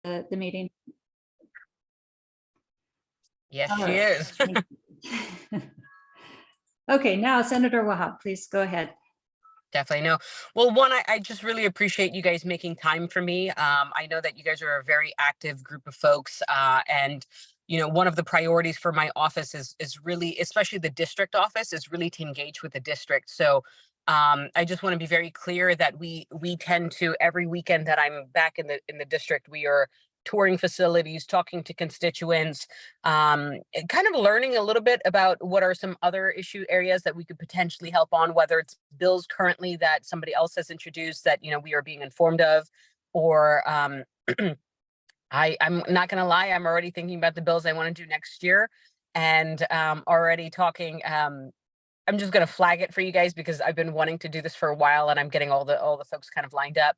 the meeting? Yes, All she right. is. Thank you. Okay, now Senator Wahab, please go ahead. Definitely. No. Well, one, I just really appreciate you guys making time for me. I know that you guys are a very active group of folks. And one of the priorities for my office is really, especially the district office, is really to engage with the district. So I just want to be very clear that we tend to, every weekend that I'm back in the district, we are touring facilities, talking to constituents, and kind of learning a little bit about what are some other issue areas that we could potentially help on, whether it's bills currently that somebody else has introduced that we are being informed of, or I'm not going to lie, I'm already thinking about the bills I want to do next year, and already talking. I'm just going to flag it for you guys because I've been wanting to do this for a while, and I'm getting all the folks kind of lined up.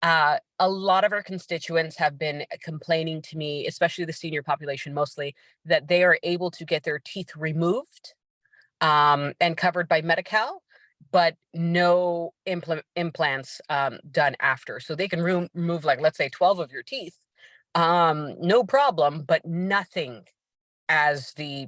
A lot of our constituents have been complaining to me, especially the senior population mostly, that they are able to get their teeth removed and covered by Medi-Cal, but no implants done after. So they can remove, like, let's say 12 of your teeth, no problem, but nothing as the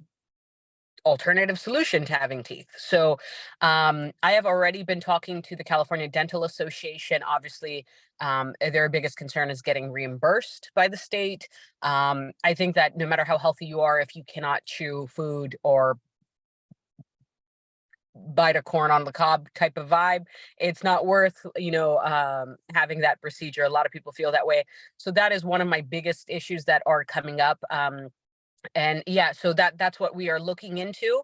alternative solution to having teeth. So I have already been talking to the California Dental Association. Obviously, their biggest concern is getting reimbursed by the state. I think that no matter how healthy you are, if you cannot chew food or bite a corn on the cob type of vibe, it's not worth having that procedure. A lot of people feel that way. So that is one of my biggest issues that are coming up. And yeah, so that's what we are looking into.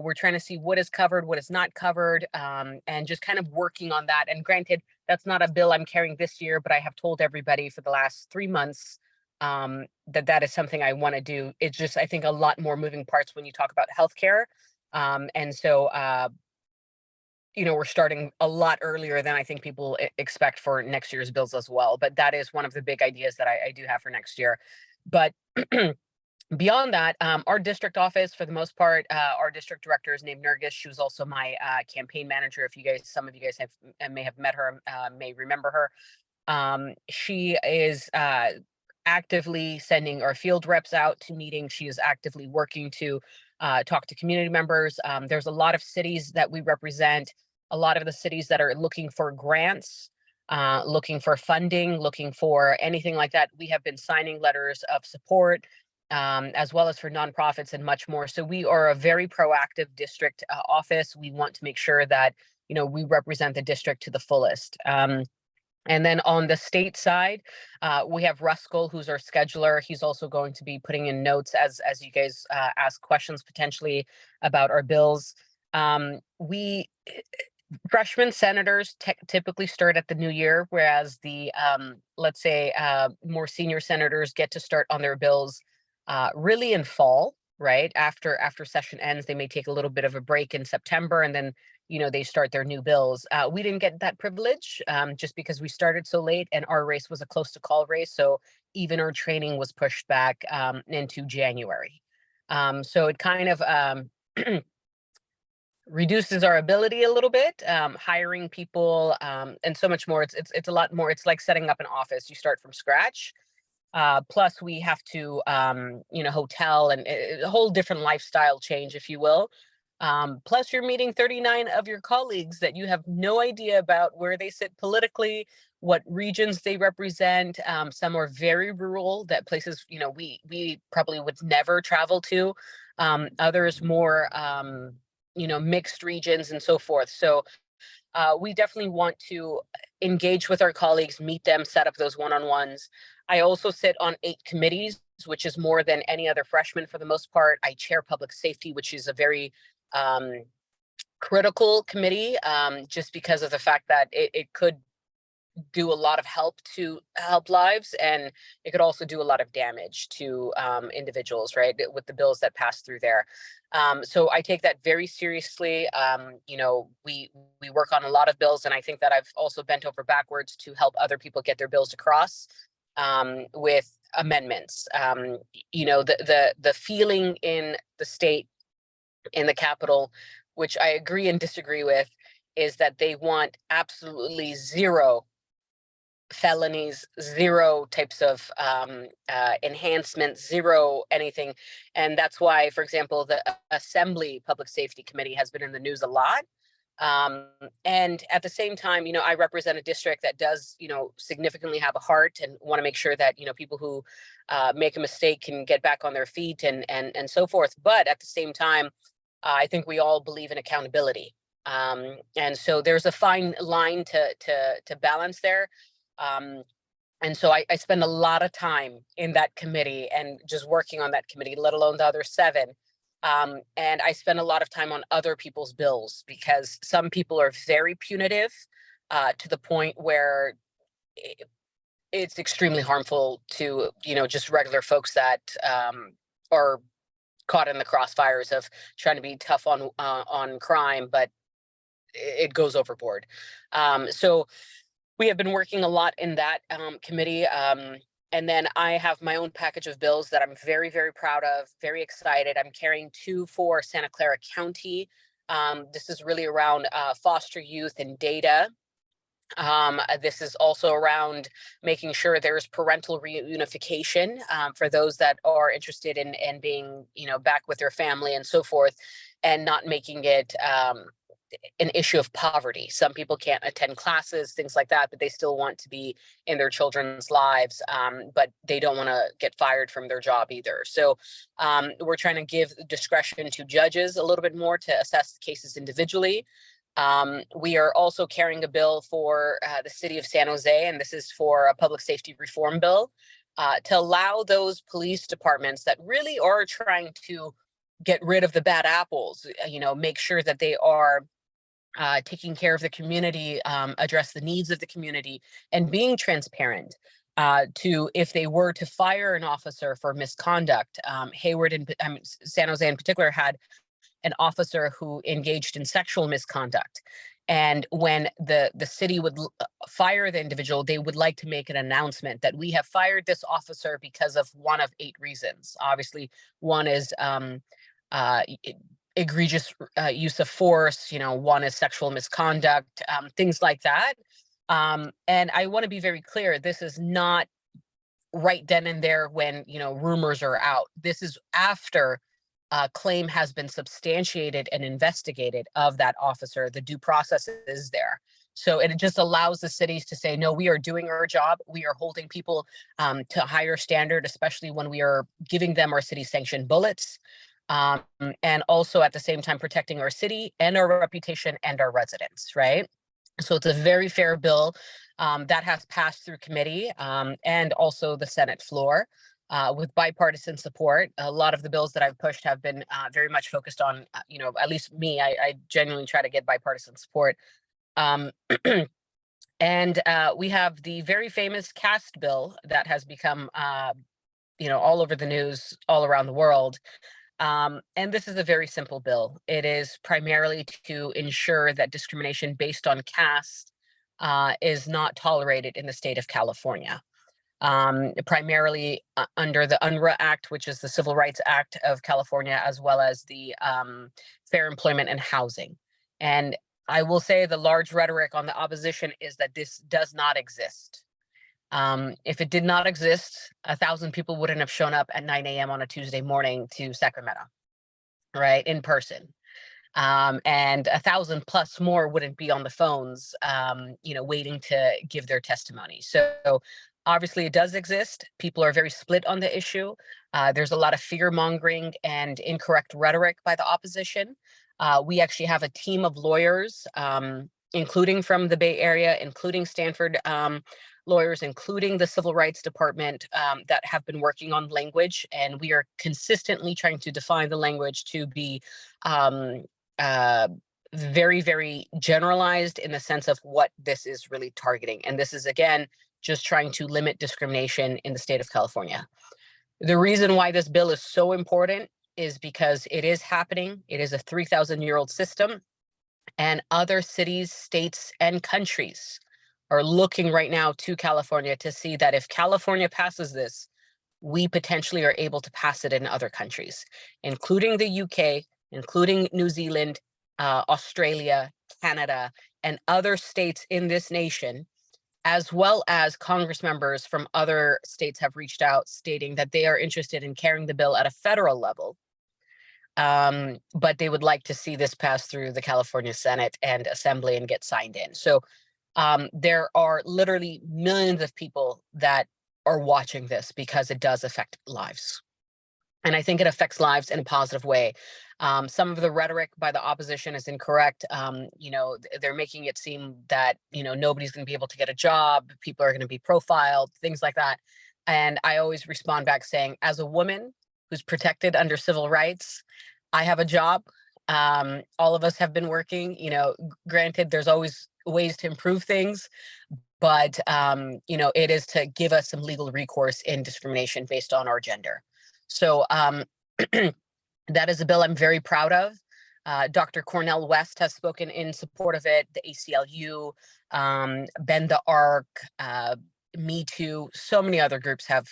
We're trying to see what is covered, what is not covered, and just kind of working on that. And granted, that's not a bill I'm carrying this year, but I have told everybody for the last 3 months that is something I want to do. It's just, I think, a lot more moving parts when you talk about healthcare. And so, we're starting a lot earlier than I think people expect for next year's bills as well. But that is one of the big ideas that I do have for next year. But beyond that, our district office, for the most part, our district director is named Nergis. She was also my campaign manager. If some of you guys may have met her, may remember her. She is actively sending our field reps out to meetings. She is actively working to talk to community members. There's a lot of cities that we represent, a lot of the cities that are looking for grants, looking for funding, looking for anything like that. We have been signing letters of support, as well as for nonprofits and much more. So we are a very proactive district office. We want to make sure that we represent the district to the fullest. And then on the state side, we have Ruskell, who's our scheduler. He's also going to be putting in notes as you guys ask questions potentially about our bills. We Freshman senators typically start at the new year, whereas the let's say more senior senators get to start on their bills really in fall, right after session ends. They may take a little bit of a break in September, and then they start their new bills. We didn't get that privilege just because we started so late, and our race was a close to call race, so even our training was pushed back into January. So it kind of reduces our ability a little bit, hiring people, and so much more. It's a lot more. It's like setting up an office. You start from scratch. Plus, we have to, hotel and a whole different lifestyle change, if you will. Plus, you're meeting 39 of your colleagues that you have no idea about where they sit politically, what regions they represent. Some are very rural, that places we probably would never travel to. Others more, mixed regions and so forth. So we definitely want to engage with our colleagues, meet them, set up those one-on-ones. I also sit on 8 committees, which is more than any other freshman for the most part. I chair public safety, which is a very critical committee, just because of the fact that it could do a lot of help to help lives, and it could also do a lot of damage to individuals, right, with the bills that pass through there. So I take that very seriously. We work on a lot of bills, and I think that I've also bent over backwards to help other people get their bills across with amendments. The feeling in the state, in the Capitol, which I agree and disagree with, is that they want absolutely zero felonies, zero types of enhancements, zero anything. And that's why, for example, the Assembly Public Safety Committee has been in the news a lot. And at the same time, I represent a district that does, significantly have a heart and want to make sure that, people who make a mistake can get back on their feet and so forth. But at the same time, I think we all believe in accountability. And so there's a fine line to balance there. And so I spend a lot of time in that committee and just working on that committee, let alone the other 7. And I spend a lot of time on other people's bills because some people are very punitive to the point where it's extremely harmful to, just regular folks that are caught in the crossfires of trying to be tough on crime, but it goes overboard. So we have been working a lot in that committee. And then I have my own package of bills that I'm very, very proud of, very excited. I'm carrying 2 for Santa Clara County. This is really around foster youth and data. This is also around making sure there's parental reunification for those that are interested in being, back with their family and so forth, and not making it an issue of poverty. Some people can't attend classes, things like that, but they still want to be in their children's lives, but they don't want to get fired from their job either. So we're trying to give discretion to judges a little bit more to assess cases individually. We are also carrying a bill for the city of San Jose, and this is for a public safety reform bill to allow those police departments that really are trying to get rid of the bad apples, make sure that they are taking care of the community, address the needs of the community, and being transparent to if they were to fire an officer for misconduct. Hayward and San Jose in particular had an officer who engaged in sexual misconduct. And when the city would fire the individual, they would like to make an announcement that we have fired this officer because of one of 8 reasons. Obviously, one is egregious use of force, one is sexual misconduct, things like that. And I want to be very clear, this is not right then and there when, rumors are out. This is after claim has been substantiated and investigated of that officer. The due process is there. So it just allows the cities to say, no, we are doing our job. We are holding people to a higher standard, especially when we are giving them our city sanctioned bullets. And also at the same time protecting our city and our reputation and our residents, right? So it's a very fair bill that has passed through committee and also the Senate floor with bipartisan support. A lot of the bills that I've pushed have been very much focused on, at least me, I genuinely try to get bipartisan support. And we have the very famous CAST bill that has become, all over the news, all around the world. And this is a very simple bill. It is primarily to ensure that discrimination based on caste is not tolerated in the state of California. Primarily under the UNRRA Act, which is the Civil Rights Act of California, as well as the Fair Employment and Housing. And I will say the large rhetoric on the opposition is that this does not exist. If it did not exist, 1,000 people wouldn't have shown up at 9 a.m. on a Tuesday morning to Sacramento, right, in person. And 1,000 plus more wouldn't be on the phones, waiting to give their testimony. So obviously it does exist. People are very split on the issue. There's a lot of fear mongering and incorrect rhetoric by the opposition. We actually have a team of lawyers, including from the Bay Area, including Stanford lawyers, including the Civil Rights Department, that have been working on language. And we are consistently trying to define the language to be very, very generalized in the sense of what this is really targeting. And this is, again, just trying to limit discrimination in the state of California. The reason why this bill is so important is because it is happening. It is a 3,000-year-old system, and other cities, states, and countries are looking right now to California to see that if California passes this, we potentially are able to pass it in other countries, including the UK, including New Zealand, Australia, Canada, and other states in this nation, as well as Congress members from other states have reached out stating that they are interested in carrying the bill at a federal level. But they would like to see this pass through the California Senate and Assembly and get signed in. So there are literally millions of people that are watching this because it does affect lives. And I think it affects lives in a positive way. Some of the rhetoric by the opposition is incorrect. They're making it seem that, nobody's going to be able to get a job. People are going to be profiled, things like that. And I always respond back saying, as a woman who's protected under civil rights, I have a job. All of us have been working, granted, there's always ways to improve things, but, it is to give us some legal recourse in discrimination based on our gender. So that is a bill I'm very proud of. Dr. Cornel West has spoken in support of it, the ACLU, Bend the Arc, Me Too, so many other groups have,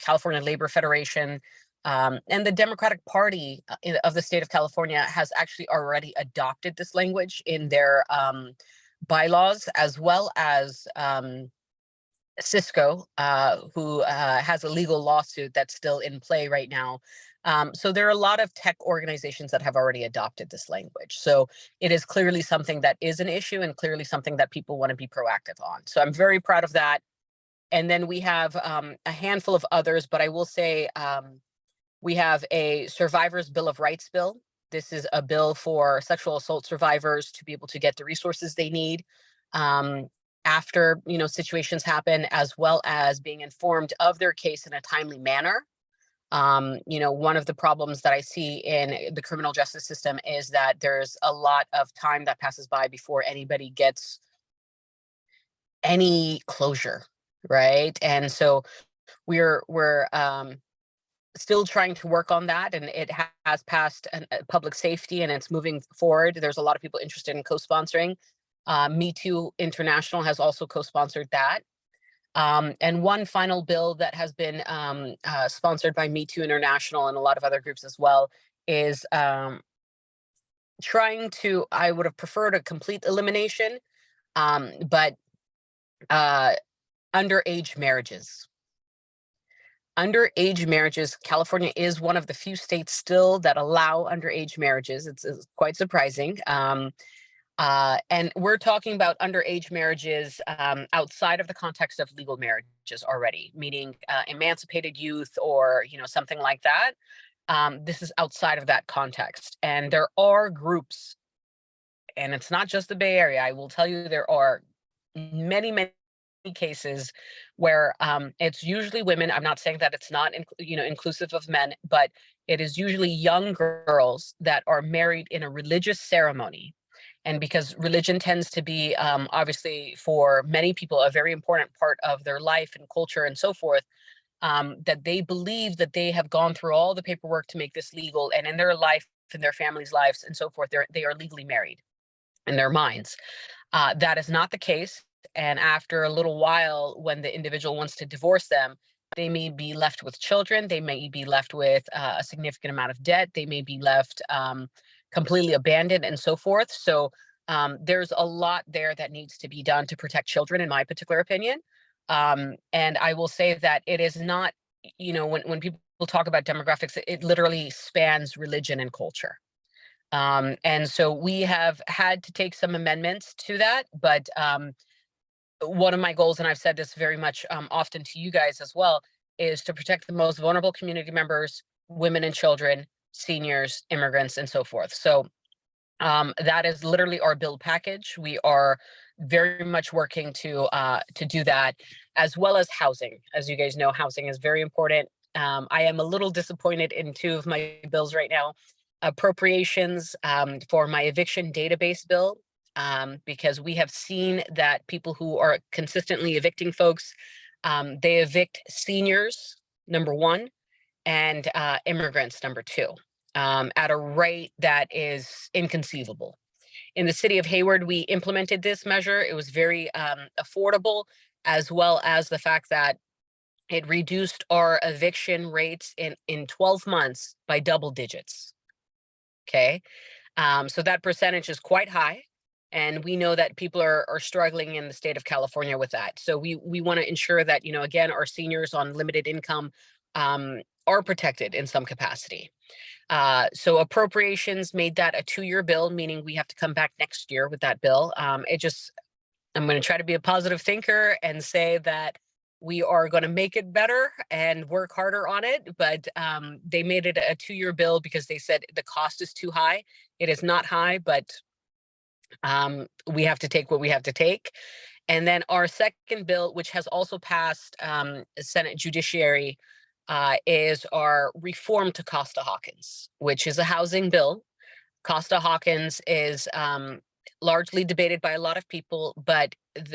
California Labor Federation, and the Democratic Party of the state of California has actually already adopted this language in their bylaws, as well as Cisco, who has a legal lawsuit that's still in play right now. So there are a lot of tech organizations that have already adopted this language. So it is clearly something that is an issue and clearly something that people want to be proactive on. So I'm very proud of that. And then we have a handful of others, but I will say we have a Survivors Bill of Rights bill. This is a bill for sexual assault survivors to be able to get the resources they need after situations happen, as well as being informed of their case in a timely manner. One of the problems that I see in the criminal justice system is that there's a lot of time that passes by before anybody gets any closure, right? And so we're still trying to work on that, and it has passed public safety and it's moving forward. There's a lot of people interested in co-sponsoring. Me Too International has also co-sponsored that. And one final bill that has been sponsored by Me Too International and a lot of other groups as well is trying to, I would have preferred a complete elimination, but underage marriages. Underage marriages, California is one of the few states still that allow underage marriages. It's quite surprising. And we're talking about underage marriages outside of the context of legal marriages already, meaning emancipated youth or something like that. This is outside of that context. And there are groups, and it's not just the Bay Area. I will tell you there are many, many cases where it's usually women. I'm not saying that it's not inclusive of men, but it is usually young girls that are married in a religious ceremony. And because religion tends to be obviously for many people a very important part of their life and culture and so forth, that they believe that they have gone through all the paperwork to make this legal, and in their life and their families' lives and so forth, they are legally married in their minds. That is not the case. And after a little while, when the individual wants to divorce them, they may be left with children. They may be left with a significant amount of debt. They may be left completely abandoned and so forth. So there's a lot there that needs to be done to protect children, in my particular opinion. And I will say that it is not, when people talk about demographics, it literally spans religion and culture. And so we have had to take some amendments to that, but one of my goals, and I've said this very much often to you guys as well, is to protect the most vulnerable community members, women and children, seniors, immigrants, and so forth. So that is literally our bill package. We are very much working to do that, as well as housing. As you guys know, housing is very important. I am a little disappointed in two of my bills right now. Appropriations for my eviction database bill, because we have seen that people who are consistently evicting folks, they evict seniors, number one, and immigrants, number two, at a rate that is inconceivable. In the city of Hayward, we implemented this measure. It was very affordable, as well as the fact that it reduced our eviction rates in 12 months by double digits. Okay. So that percentage is quite high. And we know that people are struggling in the state of California with that. So we want to ensure that, again, our seniors on limited income are protected in some capacity. So appropriations made that a 2-year bill, meaning we have to come back next year with that bill. I'm going to try to be a positive thinker and say that we are going to make it better and work harder on it. But they made it a 2-year bill because they said the cost is too high. It is not high, but we have to take what we have to take. And then our second bill, which has also passed Senate Judiciary, is our reform to Costa-Hawkins, which is a housing bill. Costa-Hawkins is largely debated by a lot of people, but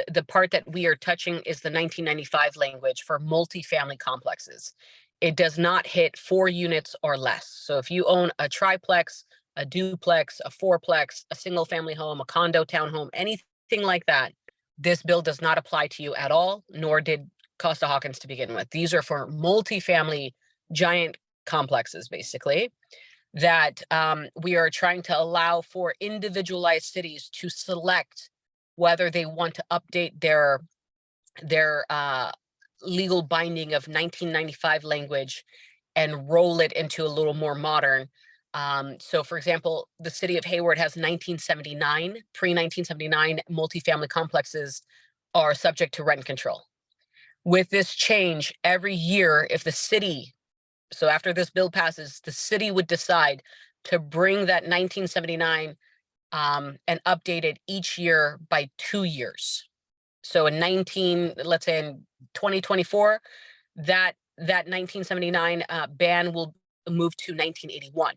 the part that we are touching is the 1995 language for multifamily complexes. It does not hit 4 units or less. So if you own a triplex, a duplex, a fourplex, a single family home, a condo, townhome, anything like that, this bill does not apply to you at all, nor did Costa-Hawkins to begin with. These are for multifamily giant complexes, basically, that we are trying to allow for individualized cities to select whether they want to update their legal binding of 1995 language and roll it into a little more modern. So for example, the city of Hayward has 1979, pre-1979 multifamily complexes are subject to rent control. With this change, every year, if the city, so after this bill passes, the city would decide to bring that 1979 and update it each year by 2 years. So let's say in 2024, that 1979 ban will move to 1981.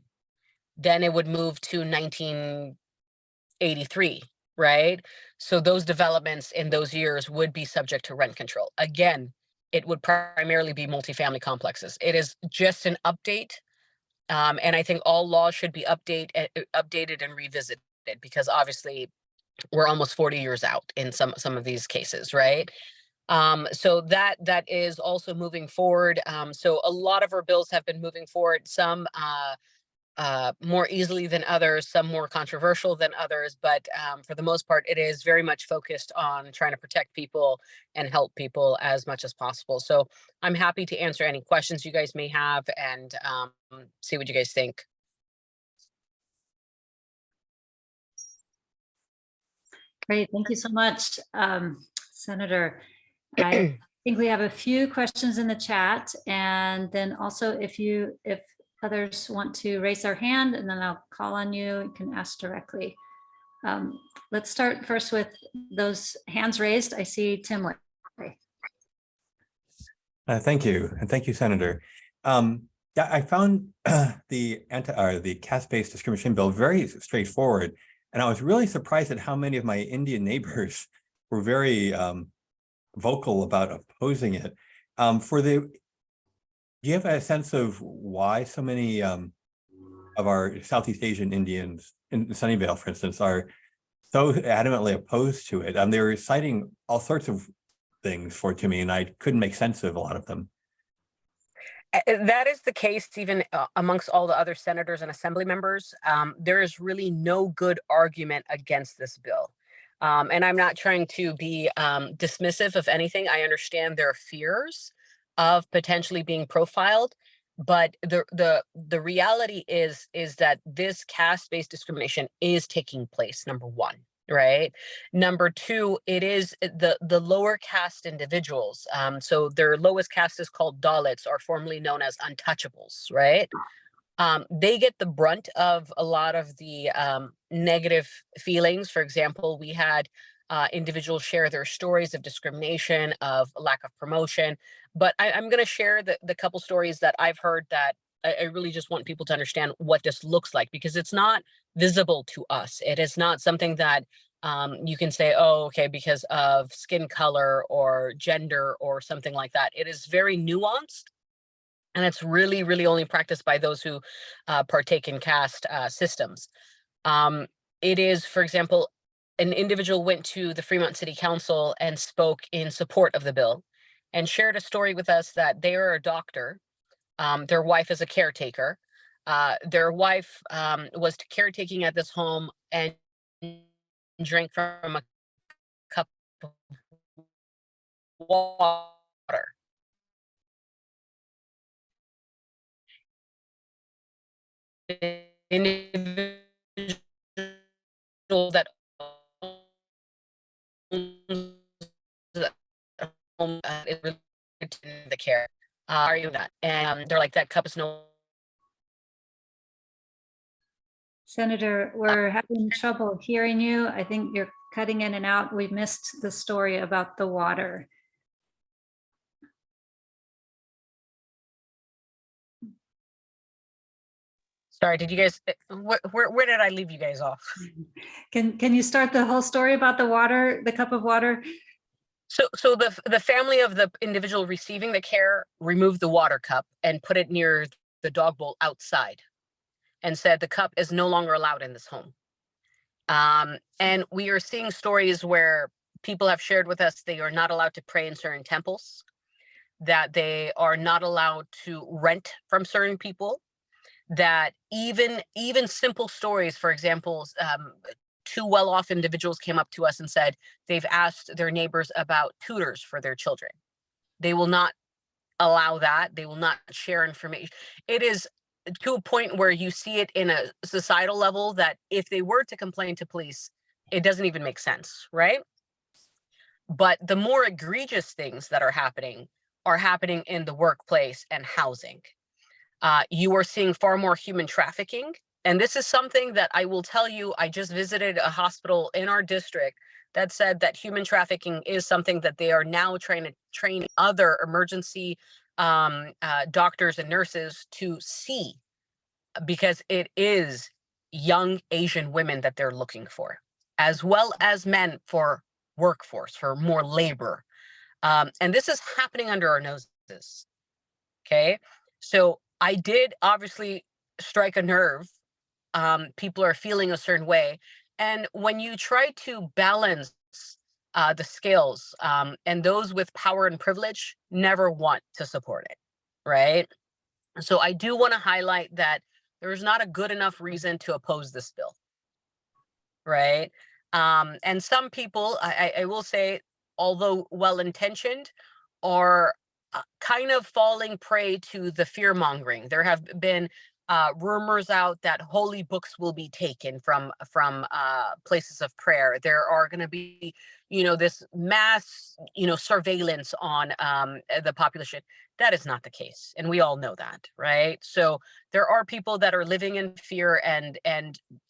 Then it would move to 1983, right? So those developments in those years would be subject to rent control. Again, it would primarily be multifamily complexes. It is just an update. And I think all laws should be updated and revisited, because obviously we're almost 40 years out in some of these cases, right? So that is also moving forward. So a lot of our bills have been moving forward, some more easily than others, some more controversial than others, but for the most part, it is very much focused on trying to protect people and help people as much as possible. So I'm happy to answer any questions you guys may have and see what you guys think. Great, thank you so much, Senator. I think we have a few questions in the chat, and then also if others want to raise their hand, and then I'll call on you, you can ask directly. Let's start first with those hands raised. I see Tim. Thank you, and thank you, Senator. Yeah, I found the caste-based discrimination bill very straightforward, and I was really surprised at how many of my Indian neighbors were very vocal about opposing it. Do you have a sense of why so many of our Southeast Asian Indians in Sunnyvale, for instance, are so adamantly opposed to it? They were citing all sorts of things to me, and I couldn't make sense of a lot of them. That is the case even amongst all the other senators and assembly members. There is really no good argument against this bill. And I'm not trying to be dismissive of anything. I understand their fears of potentially being profiled, but the reality is that this caste-based discrimination is taking place, number one, right? Number two, it is the lower caste individuals. So their lowest caste is called Dalits, or formerly known as untouchables, right? They get the brunt of a lot of the negative feelings. For example, we had individuals share their stories of discrimination, of lack of promotion. But I'm going to share the couple stories that I've heard that I really just want people to understand what this looks like, because it's not visible to us. It is not something that you can say, oh, okay, because of skin color or gender or something like that. It is very nuanced. And it's really, really only practiced by those who partake in caste systems. It is, for example, an individual went to the Fremont City Council and spoke in support of the bill and shared a story with us that they are a doctor. Their wife is a caretaker. Their wife was caretaking at this home and drink from a cup of water. Individual that owns the home is related to the care. Are you that? And they're like, that cup is no. Senator, we're having trouble hearing you. I think you're cutting in and out. We missed the story about the water. Sorry, did you guys, where did I leave you guys off? Can you start the whole story about the water, the cup of water? So the family of the individual receiving the care removed the water cup and put it near the dog bowl outside and said the cup is no longer allowed in this home. And we are seeing stories where people have shared with us they are not allowed to pray in certain temples, that they are not allowed to rent from certain people, that even simple stories, for example, two well-off individuals came up to us and said they've asked their neighbors about tutors for their children. They will not allow that. They will not share information. It is to a point where you see it in a societal level that if they were to complain to police, it doesn't even make sense, right? But the more egregious things that are happening in the workplace and housing. You are seeing far more human trafficking. And this is something that I will tell you, I just visited a hospital in our district that said that human trafficking is something that they are now trying to train other emergency doctors and nurses to see, because it is young Asian women that they're looking for, as well as men for workforce, for more labor. And this is happening under our noses. Okay. So I did obviously strike a nerve. People are feeling a certain way. And when you try to balance the scales, and those with power and privilege never want to support it, right? So I do want to highlight that there's not a good enough reason to oppose this bill, right? And some people, I will say, although well-intentioned, are kind of falling prey to the fear mongering. There have been rumors out that holy books will be taken from places of prayer. There are going to be, this mass, surveillance on the population. That is not the case, and we all know that, right? So there are people that are living in fear, and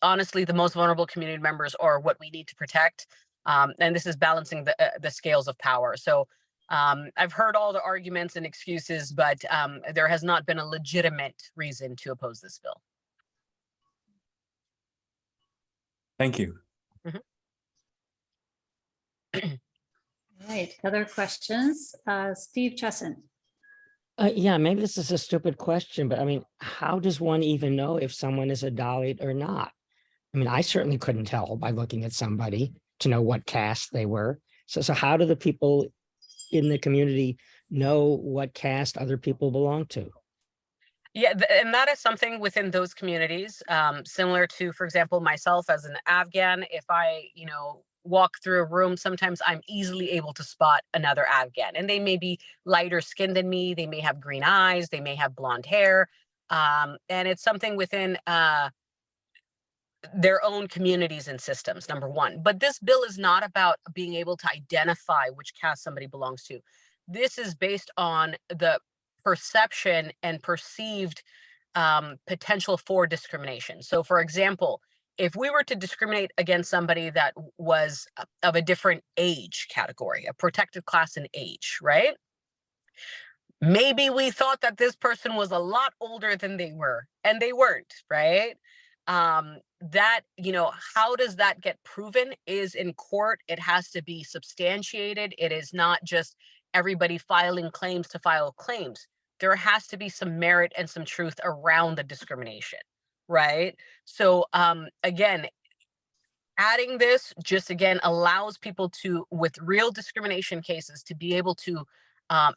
honestly, the most vulnerable community members are what we need to protect. And this is balancing the scales of power. So I've heard all the arguments and excuses, but there has not been a legitimate reason to oppose this bill. Thank you. All right, other questions? Steve Chesson. Yeah, maybe this is a stupid question, but I mean, how does one even know if someone is a Dalit or not? I mean, I certainly couldn't tell by looking at somebody to know what caste they were. So how do the people in the community know what caste other people belong to? Yeah, and that is something within those communities, similar to, for example, myself as an Afghan. If I, walk through a room, sometimes I'm easily able to spot another Afghan, and they may be lighter skinned than me. They may have green eyes. They may have blonde hair. And it's something within their own communities and systems, number one. But this bill is not about being able to identify which caste somebody belongs to. This is based on the perception and perceived potential for discrimination. So, for example, if we were to discriminate against somebody that was of a different age category, a protected class in age, right? Maybe we thought that this person was a lot older than they were, and they weren't, right? That, how does that get proven is in court. It has to be substantiated. It is not just everybody filing claims to file claims. There has to be some merit and some truth around the discrimination, right? So again, adding this just again allows people to, with real discrimination cases, to be able to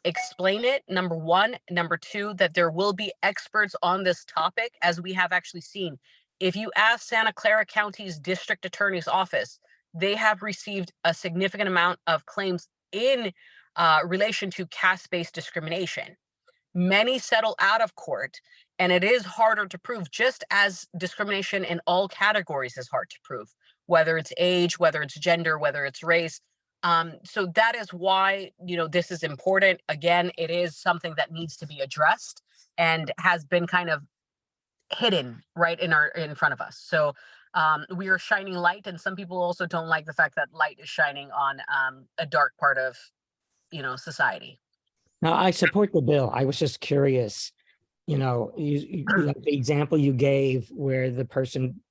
explain it, number one. Number two, that there will be experts on this topic, as we have actually seen. If you ask Santa Clara County's district attorney's office, they have received a significant amount of claims in relation to caste-based discrimination. Many settle out of court, and it is harder to prove, just as discrimination in all categories is hard to prove, whether it's age, whether it's gender, whether it's race. So that is why, this is important. Again, it is something that needs to be addressed and has been kind of hidden right in front of us. So we are shining light, and some people also don't like the fact that light is shining on a dark part of, society. Now, I support the bill. I was just curious, like the example you gave where the person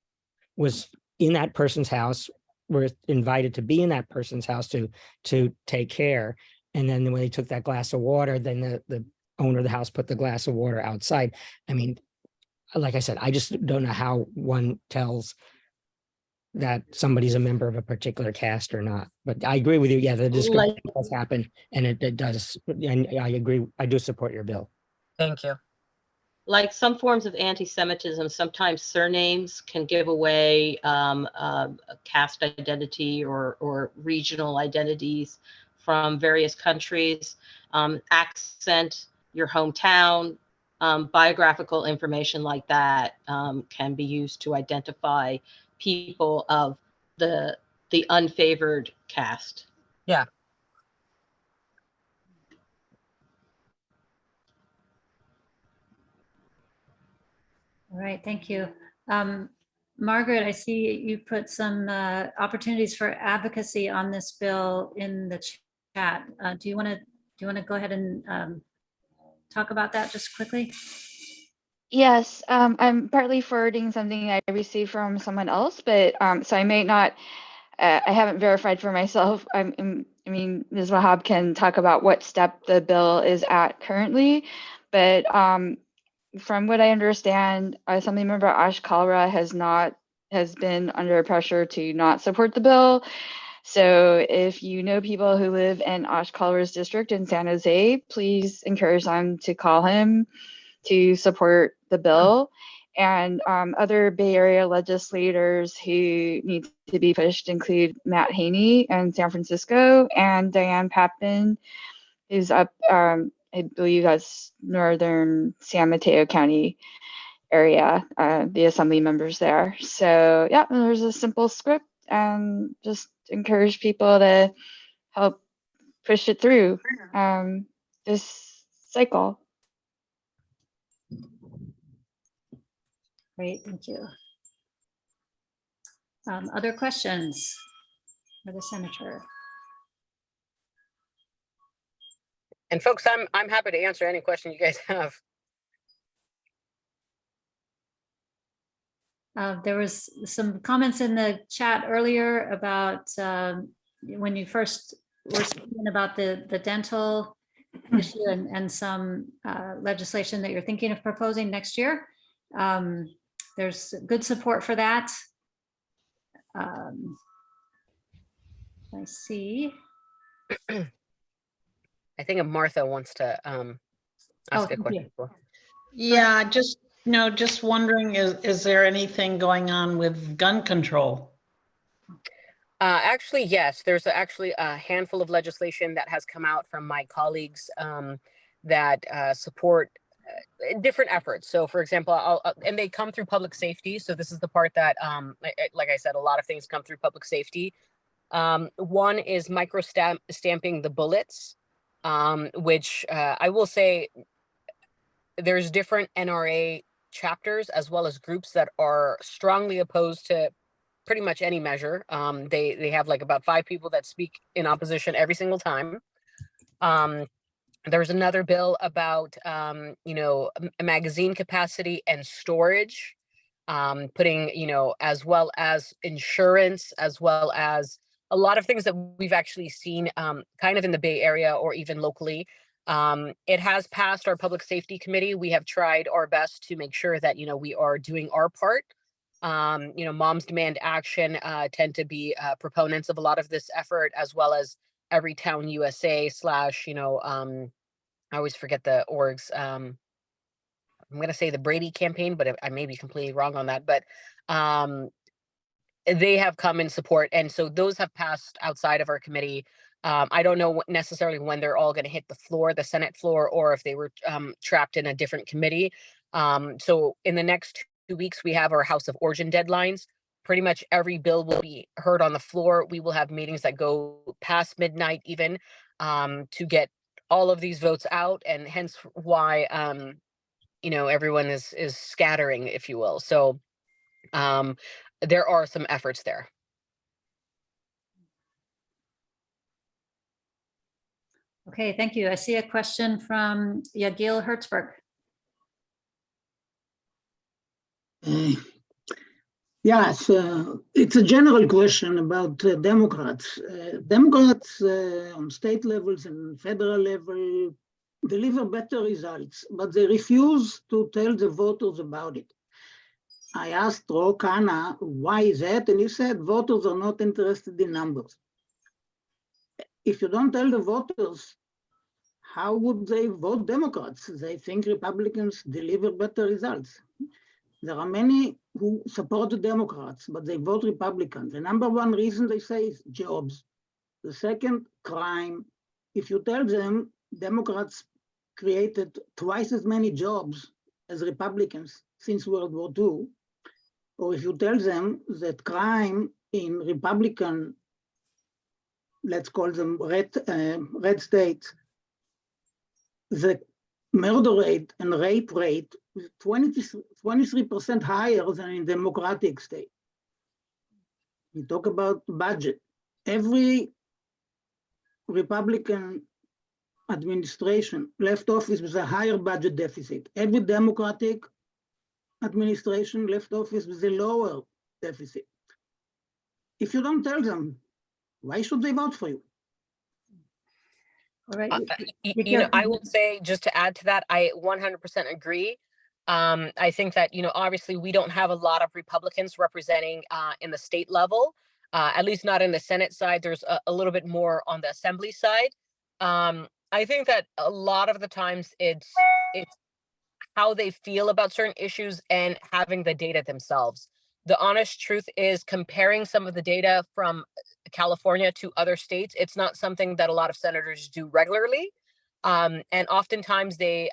was in that person's house, were invited to be in that person's house to take care. And then when they took that glass of water, then the owner of the house put the glass of water outside. I mean, like I said, I just don't know how one tells that somebody's a member of a particular caste or not. But I agree with you. Yeah, the discrimination does happen, and it does. And I agree. I do support your bill. Thank you. Like some forms of anti-Semitism, sometimes surnames can give away caste identity or regional identities from various countries. Accent, your hometown, biographical information like that can be used to identify people of the unfavored caste. Yeah. All right, thank you. Margaret, I see you put some opportunities for advocacy on this bill in the chat. Do you want to go ahead and talk about that just quickly? Yes, I'm partly forwarding something I received from someone else, but so I may not, I haven't verified for myself. I mean, Ms. Wahab can talk about what step the bill is at currently, but from what I understand, Assemblymember Ash Kalra has been under pressure to not support the bill. So if you know people who live in Ash Kalra's district in San Jose, please encourage them to call him to support the bill. And other Bay Area legislators who need to be pushed include Matt Haney in San Francisco and Diane Papin, who's up, I believe that's northern San Mateo County area, the assembly members there. So yeah, there's a simple script, and just encourage people to help push it through this cycle. Great, thank you. Other questions for the senator? And folks, I'm happy to answer any question you guys have. There was some comments in the chat earlier about when you first were speaking about the dental issue and some legislation that you're thinking of proposing next year. There's good support for that. I see. I think Martha wants to ask a question. Yeah, just wondering, is there anything going on with gun control? Actually, yes, there's actually a handful of legislation that has come out from my colleagues that support different efforts. So for example, and they come through public safety. So this is the part that, like I said, a lot of things come through public safety. One is stamping the bullets, which I will say there's different NRA chapters as well as groups that are strongly opposed to pretty much any measure. They have like about 5 people that speak in opposition every single time. There's another bill about, magazine capacity and storage, putting, as well as insurance, as well as a lot of things that we've actually seen kind of in the Bay Area or even locally. It has passed our public safety committee. We have tried our best to make sure that, we are doing our part. Moms Demand Action tend to be proponents of a lot of this effort, as well as Everytown USA / I always forget the orgs. I'm going to say the Brady campaign, but I may be completely wrong on that. But they have come in support. And so those have passed outside of our committee. I don't know necessarily when they're all going to hit the floor, the Senate floor, or if they were trapped in a different committee. So in the next 2 weeks, we have our House of Origin deadlines. Pretty much every bill will be heard on the floor. We will have meetings that go past midnight even to get all of these votes out, and hence why everyone is scattering, if you will. So there are some efforts there. Okay, thank you. I see a question from Yagil Hertzberg. Yes, it's a general question about Democrats. Democrats on state levels and federal level deliver better results, but they refuse to tell the voters about it. I asked Ro Khanna, why is that? And he said, voters are not interested in numbers. If you don't tell the voters, how would they vote Democrats? They think Republicans deliver better results. There are many who support the Democrats, but they vote Republican. The number one reason they say is jobs. The second, crime. If you tell them Democrats created twice as many jobs as Republicans since World War II, or if you tell them that crime in Republican, let's call them red states, the murder rate and rape rate is 23% higher than in Democratic state. We talk about budget. Every Republican administration left office with a higher budget deficit. Every Democratic administration left office with a lower deficit. If you don't tell them, why should they vote for you? All right. I will say, just to add to that, I 100% agree. I think that, obviously we don't have a lot of Republicans representing in the state level, at least not in the Senate side. There's a little bit more on the Assembly side. I think that a lot of the times it's how they feel about certain issues and having the data themselves. The honest truth is, comparing some of the data from California to other states, it's not something that a lot of senators do regularly. And oftentimes they,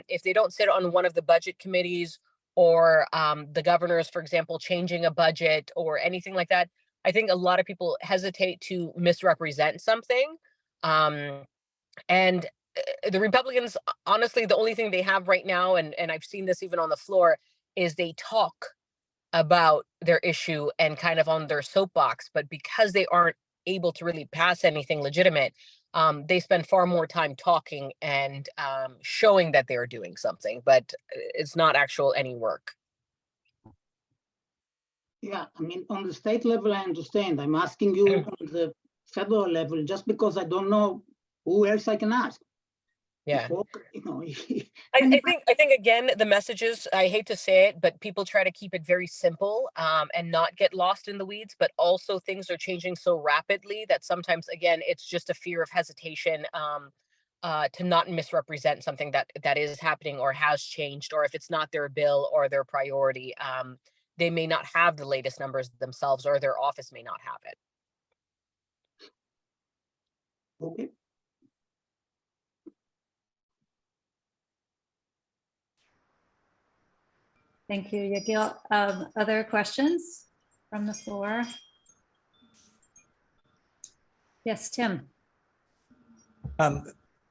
if they don't sit on one of the budget committees or the governors, for example, changing a budget or anything like that, I think a lot of people hesitate to misrepresent something. And the Republicans, honestly, the only thing they have right now, and I've seen this even on the floor, is they talk about their issue and kind of on their soapbox, but because they aren't able to really pass anything legitimate, they spend far more time talking and showing that they're doing something, but it's not actual any work. Yeah, I mean, on the state level, I understand. I'm asking you on the federal level, just because I don't know who else I can ask. Yeah. I think again, the messages, I hate to say it, but people try to keep it very simple and not get lost in the weeds, but also things are changing so rapidly that sometimes, again, it's just a fear of hesitation to not misrepresent something that is happening or has changed, or if it's not their bill or their priority, they may not have the latest numbers themselves, or their office may not have it. Okay. Thank you, Yagil. Other questions from the floor? Yes, Tim.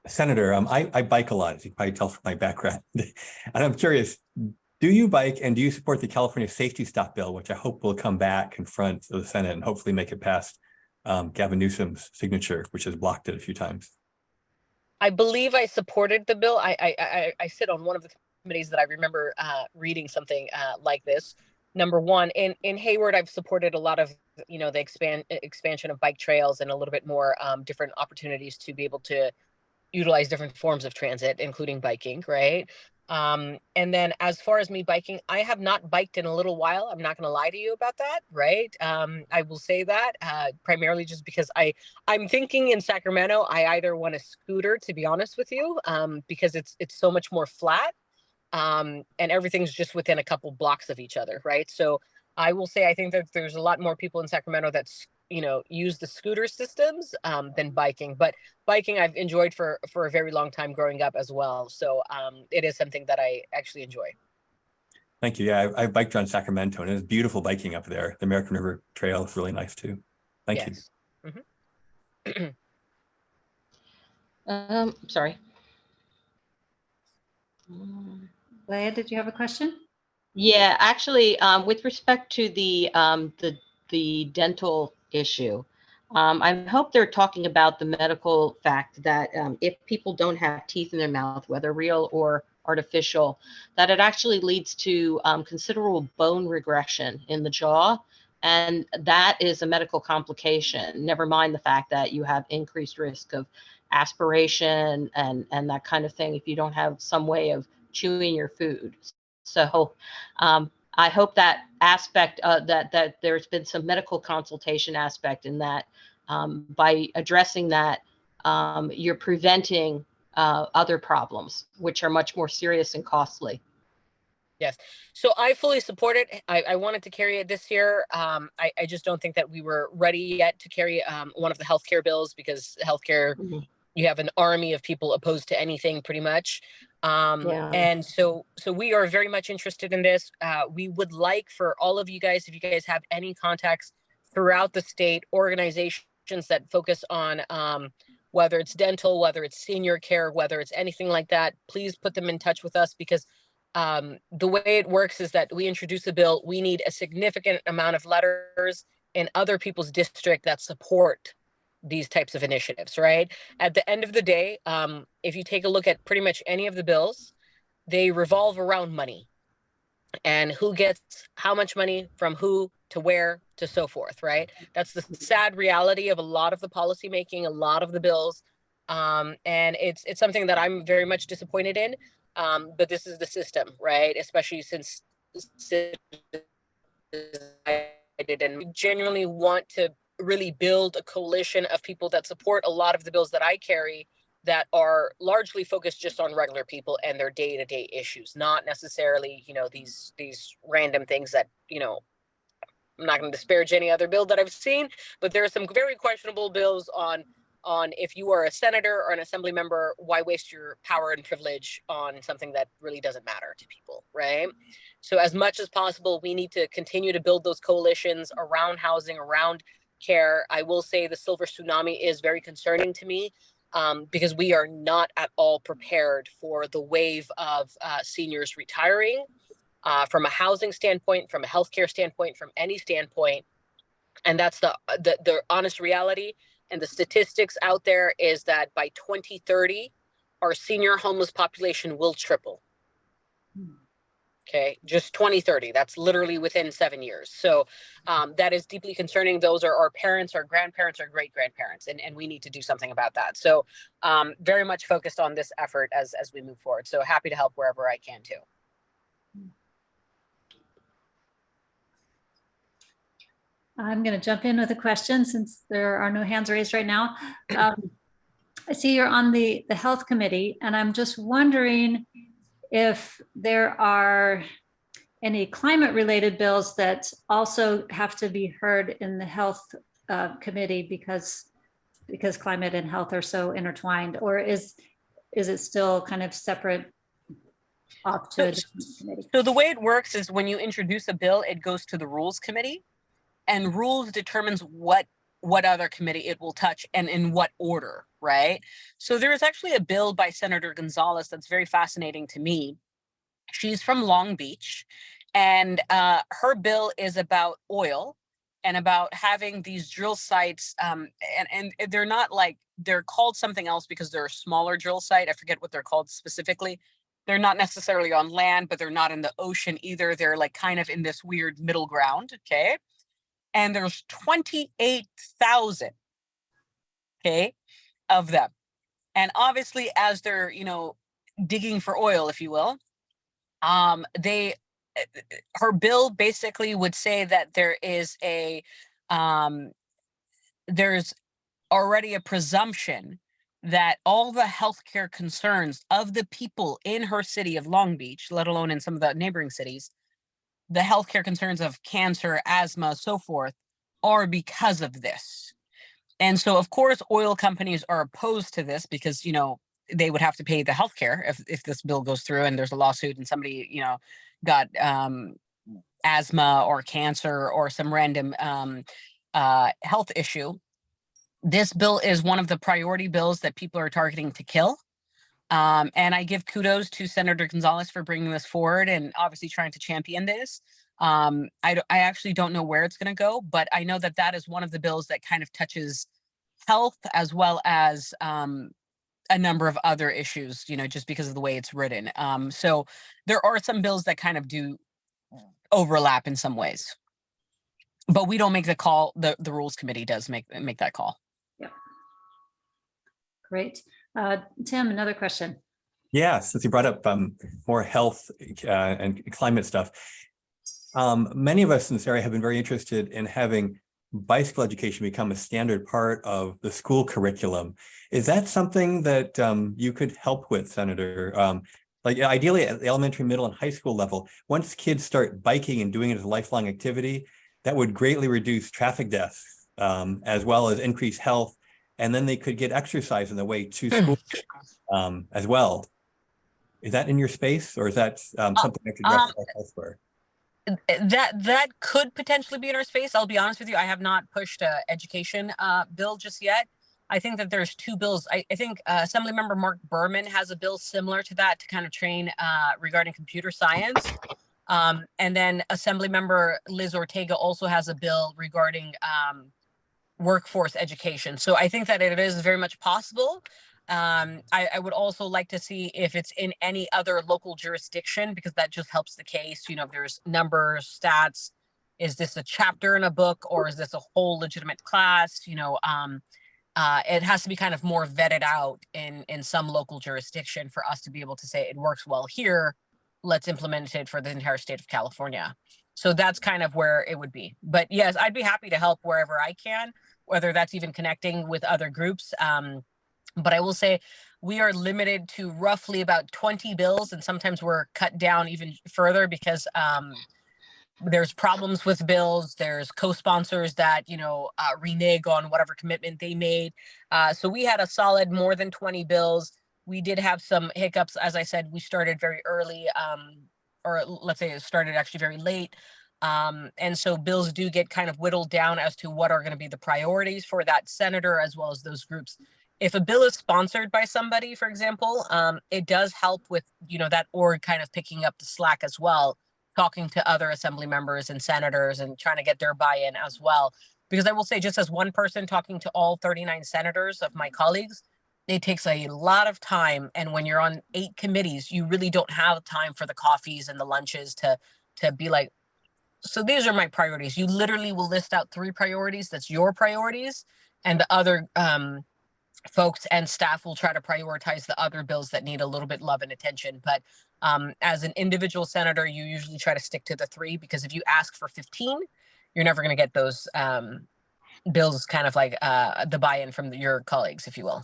Senator, I bike a lot, as you can probably tell from my background. And I'm curious, do you bike and do you support the California safety stop bill, which I hope will come back in front of the Senate and hopefully make it past Gavin Newsom's signature, which has blocked it a few times? I believe I supported the bill. I sit on one of the committees that I remember reading something like this. Number one, in Hayward, I've supported a lot of, the expansion of bike trails and a little bit more different opportunities to be able to utilize different forms of transit, including biking, right? And then as far as me biking, I have not biked in a little while. I'm not going to lie to you about that, right? I will say that primarily just because I'm thinking in Sacramento, I either want a scooter, to be honest with you, because it's so much more flat, and everything's just within a couple blocks of each other, right? So I will say, I think that there's a lot more people in Sacramento that's, use the scooter systems than biking. But biking I've enjoyed for a very long time growing up as well. So it is something that I actually enjoy. Thank you. Yeah, I biked around Sacramento, and it's beautiful biking up there. The American River Trail is really nice too. Thank you. Sorry. Leah, did you have a question? Yeah, actually, with respect to the dental issue, I hope they're talking about the medical fact that if people don't have teeth in their mouth, whether real or artificial, that it actually leads to considerable bone regression in the jaw. And that is a medical complication, never mind the fact that you have increased risk of aspiration and that kind of thing if you don't have some way of chewing your food. So I hope that aspect that there's been some medical consultation aspect in that by addressing that, you're preventing other problems, which are much more serious and costly. Yes. So I fully support it. I wanted to carry it this year. I just don't think that we were ready yet to carry one of the healthcare bills, because healthcare, you have an army of people opposed to anything pretty much. And so we are very much interested in this. We would like for all of you guys, if you guys have any contacts throughout the state, organizations that focus on whether it's dental, whether it's senior care, whether it's anything like that, please put them in touch with us, because the way it works is that we introduce a bill. We need a significant amount of letters in other people's district that support these types of initiatives, right? At the end of the day, if you take a look at pretty much any of the bills, they revolve around money and who gets how much money from who to where to so forth, right? That's the sad reality of a lot of the policy making, a lot of the bills. And it's something that I'm very much disappointed in. But this is the system, right? Especially since I did, and we genuinely want to really build a coalition of people that support a lot of the bills that I carry that are largely focused just on regular people and their day-to-day issues, not necessarily, these random things that, I'm not going to disparage any other bill that I've seen, but there are some very questionable bills on if you are a senator or an assembly member, why waste your power and privilege on something that really doesn't matter to people, right? So as much as possible, we need to continue to build those coalitions around housing, around care. I will say the silver tsunami is very concerning to me, because we are not at all prepared for the wave of seniors retiring from a housing standpoint, from a healthcare standpoint, from any standpoint. And that's the honest reality. And the statistics out there is that by 2030, our senior homeless population will triple. Okay, just 2030. That's literally within 7 years. So that is deeply concerning. Those are our parents, our grandparents, our great-grandparents, and we need to do something about that. So very much focused on this effort as we move forward. So happy to help wherever I can too. I'm going to jump in with a question since there are no hands raised right now. I see you're on the health committee, and I'm just wondering if there are any climate related bills that also have to be heard in the health committee because climate and health are so intertwined, or is it still kind of separate off to a different committee? So the way it works is when you introduce a bill, it goes to the rules committee, and rules determines what other committee it will touch and in what order, right? So there is actually a bill by Senator Gonzalez that's very fascinating to me. She's from Long Beach, and her bill is about oil and about having these drill sites, and they're not like, they're called something else because they're a smaller drill site. I forget what they're called specifically. They're not necessarily on land, but they're not in the ocean either. They're like kind of in this weird middle ground, okay? And there's 28,000, okay, of them. And obviously, as they're, digging for oil, if you will, her bill basically would say that there is there's already a presumption that all the healthcare concerns of the people in her city of Long Beach, let alone in some of the neighboring cities, the healthcare concerns of cancer, asthma, so forth, are because of this. And so, of course, oil companies are opposed to this because, you know, they would have to pay the healthcare if this bill goes through and there's a lawsuit and somebody, you know, got asthma or cancer or some random health issue. This bill is one of the priority bills that people are targeting to kill. And I give kudos to Senator Gonzalez for bringing this forward and obviously trying to champion this. I actually don't know where it's going to go, but I know that that is one of the bills that kind of touches health as well as a number of other issues, you know, just because of the way it's written. So there are some bills that kind of do overlap in some ways, but we don't make the call. The Rules Committee does make that call. Yeah. Great. Tim, another question. Yeah, since you brought up more health and climate stuff, many of us in this area have been very interested in having bicycle education become a standard part of the school curriculum. Is that something that you could help with, Senator? Like ideally at the elementary, middle, and high school level, once kids start biking and doing it as a lifelong activity, that would greatly reduce traffic deaths as well as increase health. And then they could get exercise on the way to school as well. Is that in your space, or is that something that could address elsewhere? That could potentially be in our space. I'll be honest with you, I have not pushed a education bill just yet. I think that there's two bills. I think Assemblymember Mark Berman has a bill similar to that to kind of train regarding computer science. And then Assemblymember Liz Ortega also has a bill regarding workforce education. So I think that it is very much possible. I would also like to see if it's in any other local jurisdiction, because that just helps the case. You know, if there's numbers, stats, is this a chapter in a book or is this a whole legitimate class? You know, it has to be kind of more vetted out in some local jurisdiction for us to be able to say it works well here. Let's implement it for the entire state of California. So that's kind of where it would be. But yes, I'd be happy to help wherever I can, whether that's even connecting with other groups. But I will say we are limited to roughly about 20 bills, and sometimes we're cut down even further because there's problems with bills. There's co-sponsors that, you know, renege on whatever commitment they made. So we had a solid more than 20 bills. We did have some hiccups. As I said, we started very early, or let's say it started actually very late. And so bills do get kind of whittled down as to what are going to be the priorities for that senator as well as those groups. If a bill is sponsored by somebody, for example, it does help with, you know, that org kind of picking up the slack as well, talking to other assembly members and senators and trying to get their buy-in as well. Because I will say, just as one person talking to all 39 senators of my colleagues, it takes a lot of time. And when you're on 8 committees, you really don't have time for the coffees and the lunches to be like, so these are my priorities. You literally will list out 3 priorities. That's your priorities. And the other folks and staff will try to prioritize the other bills that need a little bit love and attention. But as an individual senator, you usually try to stick to the 3, because if you ask for 15, you're never going to get those bills kind of like the buy-in from your colleagues, if you will.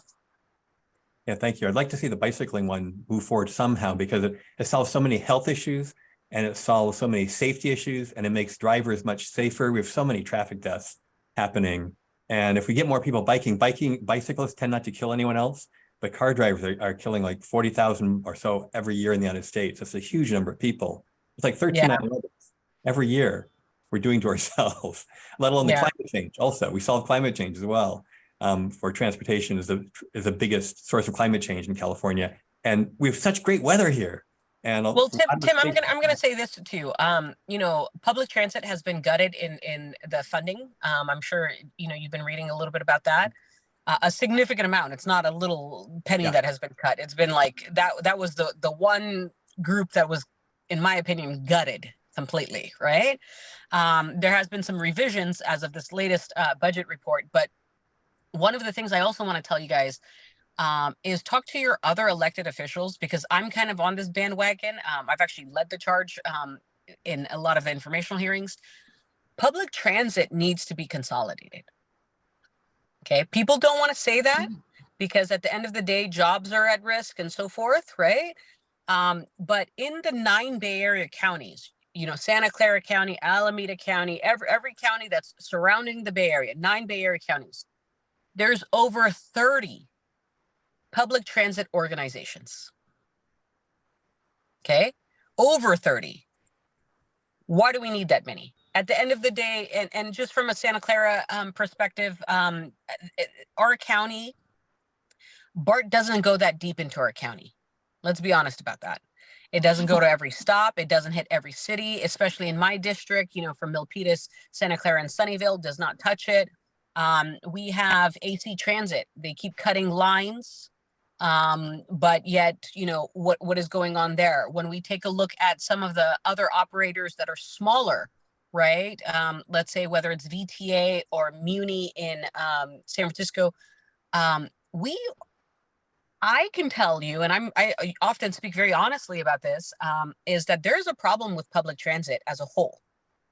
Yeah, thank you. I'd like to see the bicycling one move forward somehow, because it solves so many health issues and it solves so many safety issues, and it makes drivers much safer. We have so many traffic deaths happening. And if we get more people bicyclists tend not to kill anyone else, but car drivers are killing like 40,000 or so every year in the United States. That's a huge number of people. It's like 13 every year we're doing to ourselves, let alone the climate change. Also, we solve climate change as well. For transportation is the biggest source of climate change in California. And we have such great weather here. And well, Tim, I'm gonna say this too. You know, public transit has been gutted in the funding. I'm sure you know you've been reading a little bit about that. A significant amount. It's not a little penny that has been cut. It's been like that. That was the one group that was, in my opinion, gutted completely. Right. There has been some revisions as of this latest budget report, but one of the things I also want to tell you guys is talk to your other elected officials, because I'm kind of on this bandwagon. I've actually led the charge in a lot of the informational hearings. Public transit needs to be consolidated. Okay, people don't want to say that because at the end of the day, jobs are at risk and so forth, right? But in the 9 Bay Area counties, Santa Clara County, Alameda County, every county that's surrounding the Bay Area, 9 Bay Area counties, there's over 30 public transit organizations. Okay, over 30. Why do we need that many? At the end of the day, and just from a Santa Clara perspective, our county, BART doesn't go that deep into our county. Let's be honest about that. It doesn't go to every stop. It doesn't hit every city, especially in my district, from Milpitas, Santa Clara, and Sunnyvale, does not touch it. We have AC Transit. They keep cutting lines. But yet, what is going on there? When we take a look at some of the other operators that are smaller, right? Let's say whether it's VTA or Muni in San Francisco, I can tell you, and I often speak very honestly about this, is that there's a problem with public transit as a whole,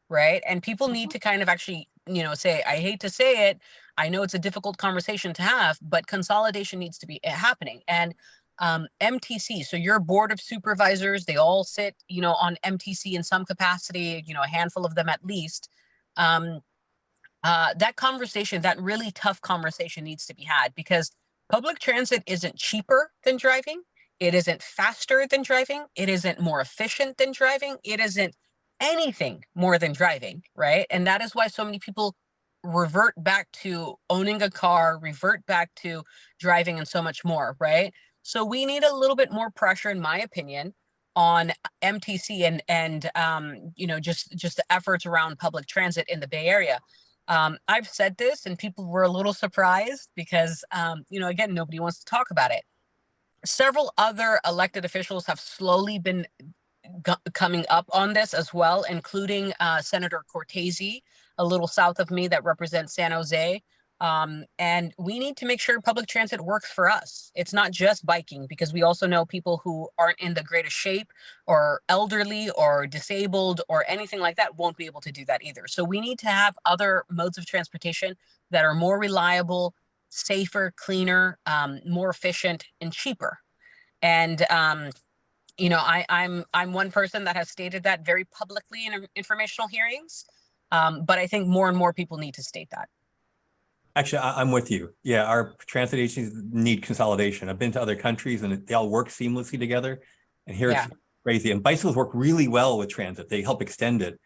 right? And people need to kind of actually, say, I hate to say it, I know it's a difficult conversation to have, but consolidation needs to be happening. And MTC, so your board of supervisors, they all sit, on MTC in some capacity, a handful of them at least. That conversation, that really tough conversation needs to be had, because public transit isn't cheaper than driving. It isn't faster than driving. It isn't more efficient than driving. It isn't anything more than driving, right? And that is why so many people revert back to owning a car, revert back to driving, and so much more, right? So we need a little bit more pressure, in my opinion, on MTC and just the efforts around public transit in the Bay Area. I've said this and people were a little surprised because, again, nobody wants to talk about it. Several other elected officials have slowly been coming up on this as well, including Senator Cortese, a little south of me, that represents San Jose. And we need to make sure public transit works for us. It's not just biking, because we also know people who aren't in the greatest shape or elderly or disabled or anything like that won't be able to do that either. So we need to have other modes of transportation that are more reliable, safer, cleaner, more efficient, and cheaper. And I'm one person that has stated that very publicly in informational hearings, but I think more and more people need to state that. Actually, I'm with you. Yeah, our transit agencies need consolidation. I've been to other countries and they all work seamlessly together. And here it's crazy. And bicycles work really well with transit. They help extend it.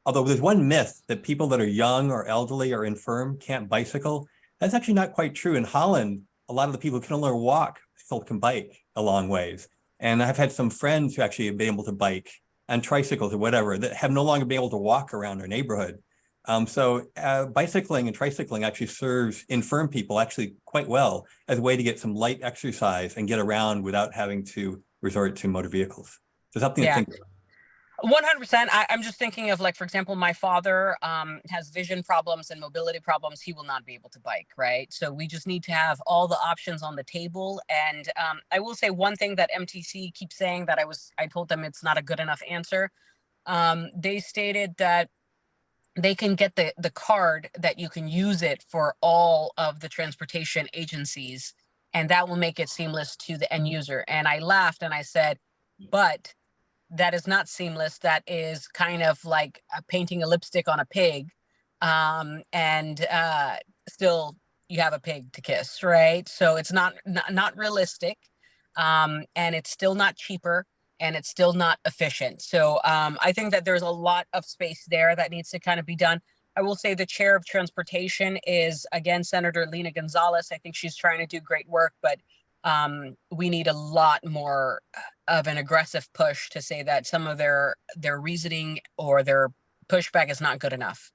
Although there's one myth that people that are young or elderly or infirm can't bicycle. That's actually not quite true. In Holland, a lot of the people who can only walk still can bike a long ways. And I've had some friends who actually have been able to bike on tricycles or whatever that have no longer been able to walk around their neighborhood. So bicycling and tricycling actually serves infirm people actually quite well as a way to get some light exercise and get around without having to resort to motor vehicles. So something to think about. 100%. I'm just thinking of, like, for example, my father has vision problems and mobility problems. He will not be able to bike, right? So we just need to have all the options on the table. And I will say one thing that MTC keeps saying that I told them it's not a good enough answer. They stated that they can get the card that you can use it for all of the transportation agencies, and that will make it seamless to the end user. And I laughed and I said, but that is not seamless. That is kind of like painting a lipstick on a pig, and still you have a pig to kiss, right? So it's not realistic, and it's still not cheaper, and it's still not efficient. So I think that there's a lot of space there that needs to kind of be done. I will say the chair of transportation is, again, Senator Lena Gonzalez. I think she's trying to do great work, but we need a lot more of an aggressive push to say that some of their reasoning or their pushback is not good enough.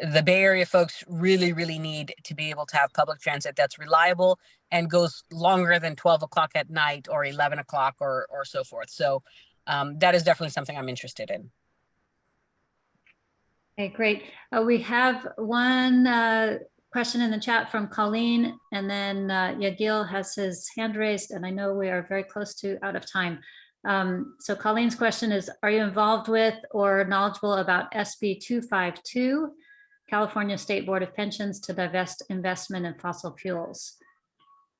The Bay Area folks really, really need to be able to have public transit that's reliable and goes longer than 12 o'clock at night or 11 o'clock or so forth. So that is definitely something I'm interested in. Okay, great. We have one question in the chat from Colleen, and then Yagil has his hand raised, and I know we are very close to out of time. So Colleen's question is, are you involved with or knowledgeable about SB 252, California State Board of Pensions to divest investment in fossil fuels?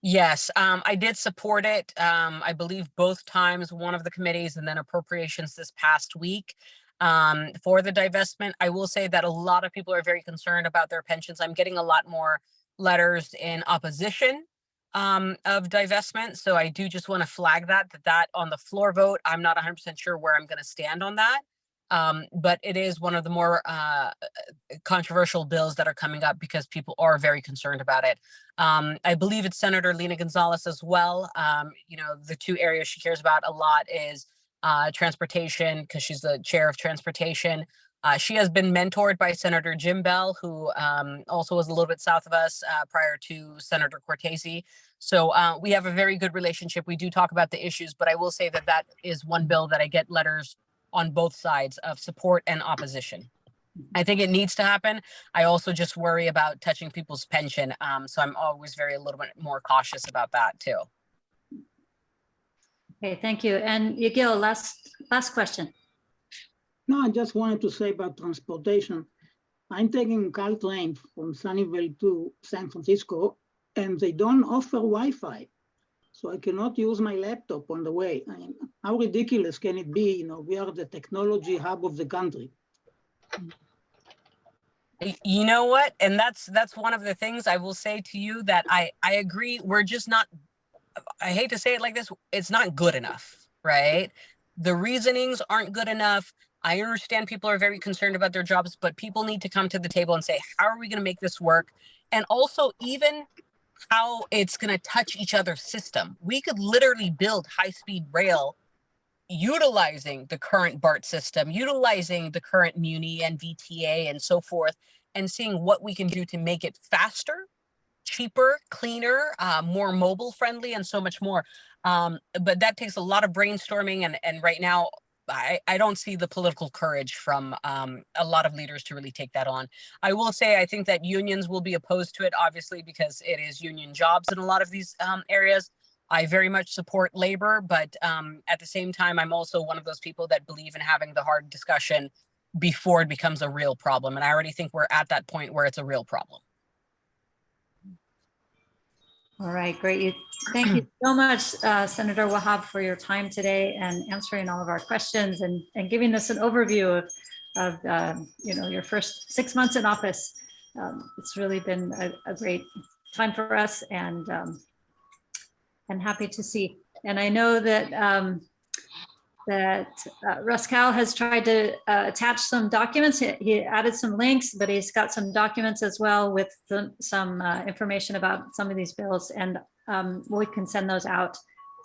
Yes, I did support it. I believe both times, one of the committees and then appropriations this past week. for the divestment. I will say that a lot of people are very concerned about their pensions. I'm getting a lot more letters in opposition of divestment. So I do just want to flag that on the floor vote, I'm not 100% sure where I'm going to stand on that. But it is one of the more controversial bills that are coming up because people are very concerned about it. I believe it's Senator Lena Gonzalez as well. The two areas she cares about a lot is transportation, because she's the chair of transportation. She has been mentored by Senator Jim Bell, who also was a little bit south of us prior to Senator Cortese. So we have a very good relationship. We do talk about the issues, but I will say that is one bill that I get letters on both sides of support and opposition. I think it needs to happen. I also just worry about touching people's pension. So I'm always a little bit more cautious about that too. Okay, thank you. And Yagil, last question. No, I just wanted to say about transportation. I'm taking Caltrain from Sunnyvale to San Francisco, and they don't offer Wi-Fi. So I cannot use my laptop on the way. I mean, how ridiculous can it be? We are the technology hub of the country. You know what? And that's one of the things I will say to you that I agree. We're just not, I hate to say it like this, it's not good enough, right? The reasonings aren't good enough. I understand people are very concerned about their jobs, but people need to come to the table and say, how are we going to make this work? And also even how it's going to touch each other's system. We could literally build high-speed rail utilizing the current BART system, utilizing the current Muni and VTA and so forth, and seeing what we can do to make it faster, cheaper, cleaner, more mobile friendly, and so much more. But that takes a lot of brainstorming, and right now, I don't see the political courage from a lot of leaders to really take that on. I will say I think that unions will be opposed to it, obviously, because it is union jobs in a lot of these areas. I very much support labor, but at the same time, I'm also one of those people that believe in having the hard discussion before it becomes a real problem. And I already think we're at that point where it's a real problem. All right, great. Thank you so much, Senator Wahab, for your time today and answering all of our questions and giving us an overview of your first 6 months in office. It's really been a great time for us, and happy to see. And I know that Rascal has tried to attach some documents. He added some links, but he's got some documents as well with some information about some of these bills, and we can send those out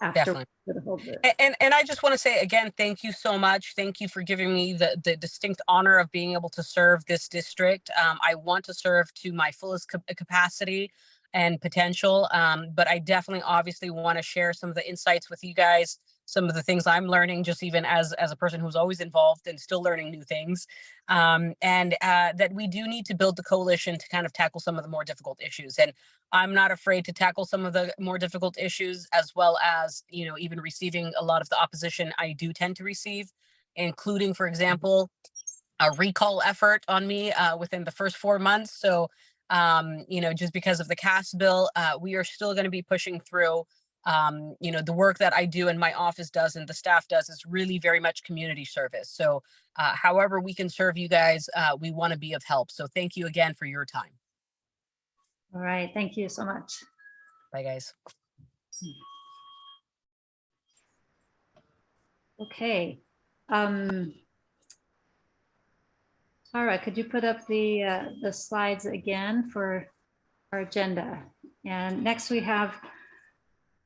after. Definitely. And I just want to say again, thank you so much. Thank you for giving me the distinct honor of being able to serve this district. I want to serve to my fullest capacity and potential, but I definitely obviously want to share some of the insights with you guys, some of the things I'm learning, just even as a person who's always involved and still learning new things, and that we do need to build the coalition to kind of tackle some of the more difficult issues. And I'm not afraid to tackle some of the more difficult issues, as well as, even receiving a lot of the opposition I do tend to receive, including, for example, a recall effort on me within the first 4 months. So, just because of the CAS bill, we are still going to be pushing through. The work that I do and my office does and the staff does is really very much community service. So however we can serve you guys, we want to be of help. So thank you again for your time. All right. Thank you so much. Bye, guys. Okay. Tara, could you put up the slides again for our agenda? And next we have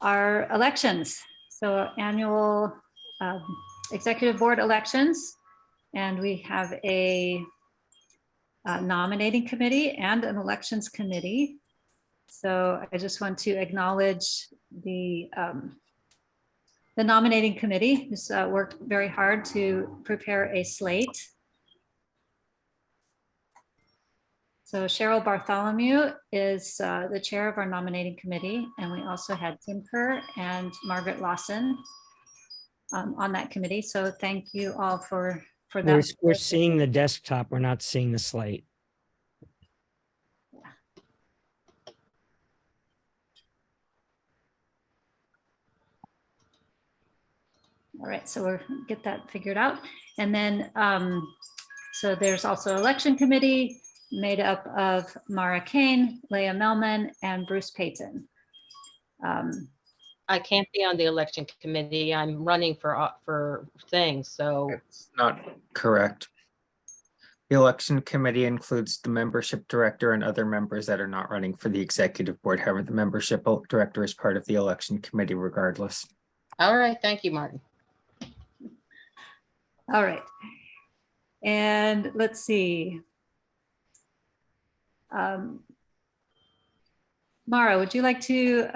our elections. So annual executive board elections, and we have a nominating committee and an elections committee. So I just want to acknowledge the nominating committee, who's worked very hard to prepare a slate. So Cheryl Bartholomew is the chair of our nominating committee, and we also had Tim Kerr and Margaret Lawson on that committee. So thank you all for that. We're seeing the desktop. We're not seeing the slate. All right, so we'll get that figured out. And then, so there's also election committee made up of Mara Kane, Leah Melman, and Bruce Payton. I can't be on the election committee. I'm running for things, so. It's not correct. The election committee includes the membership director and other members that are not running for the executive board. However, the membership director is part of the election committee regardless. All right, thank you, Martin. All right. And let's see. Mara, would you like to,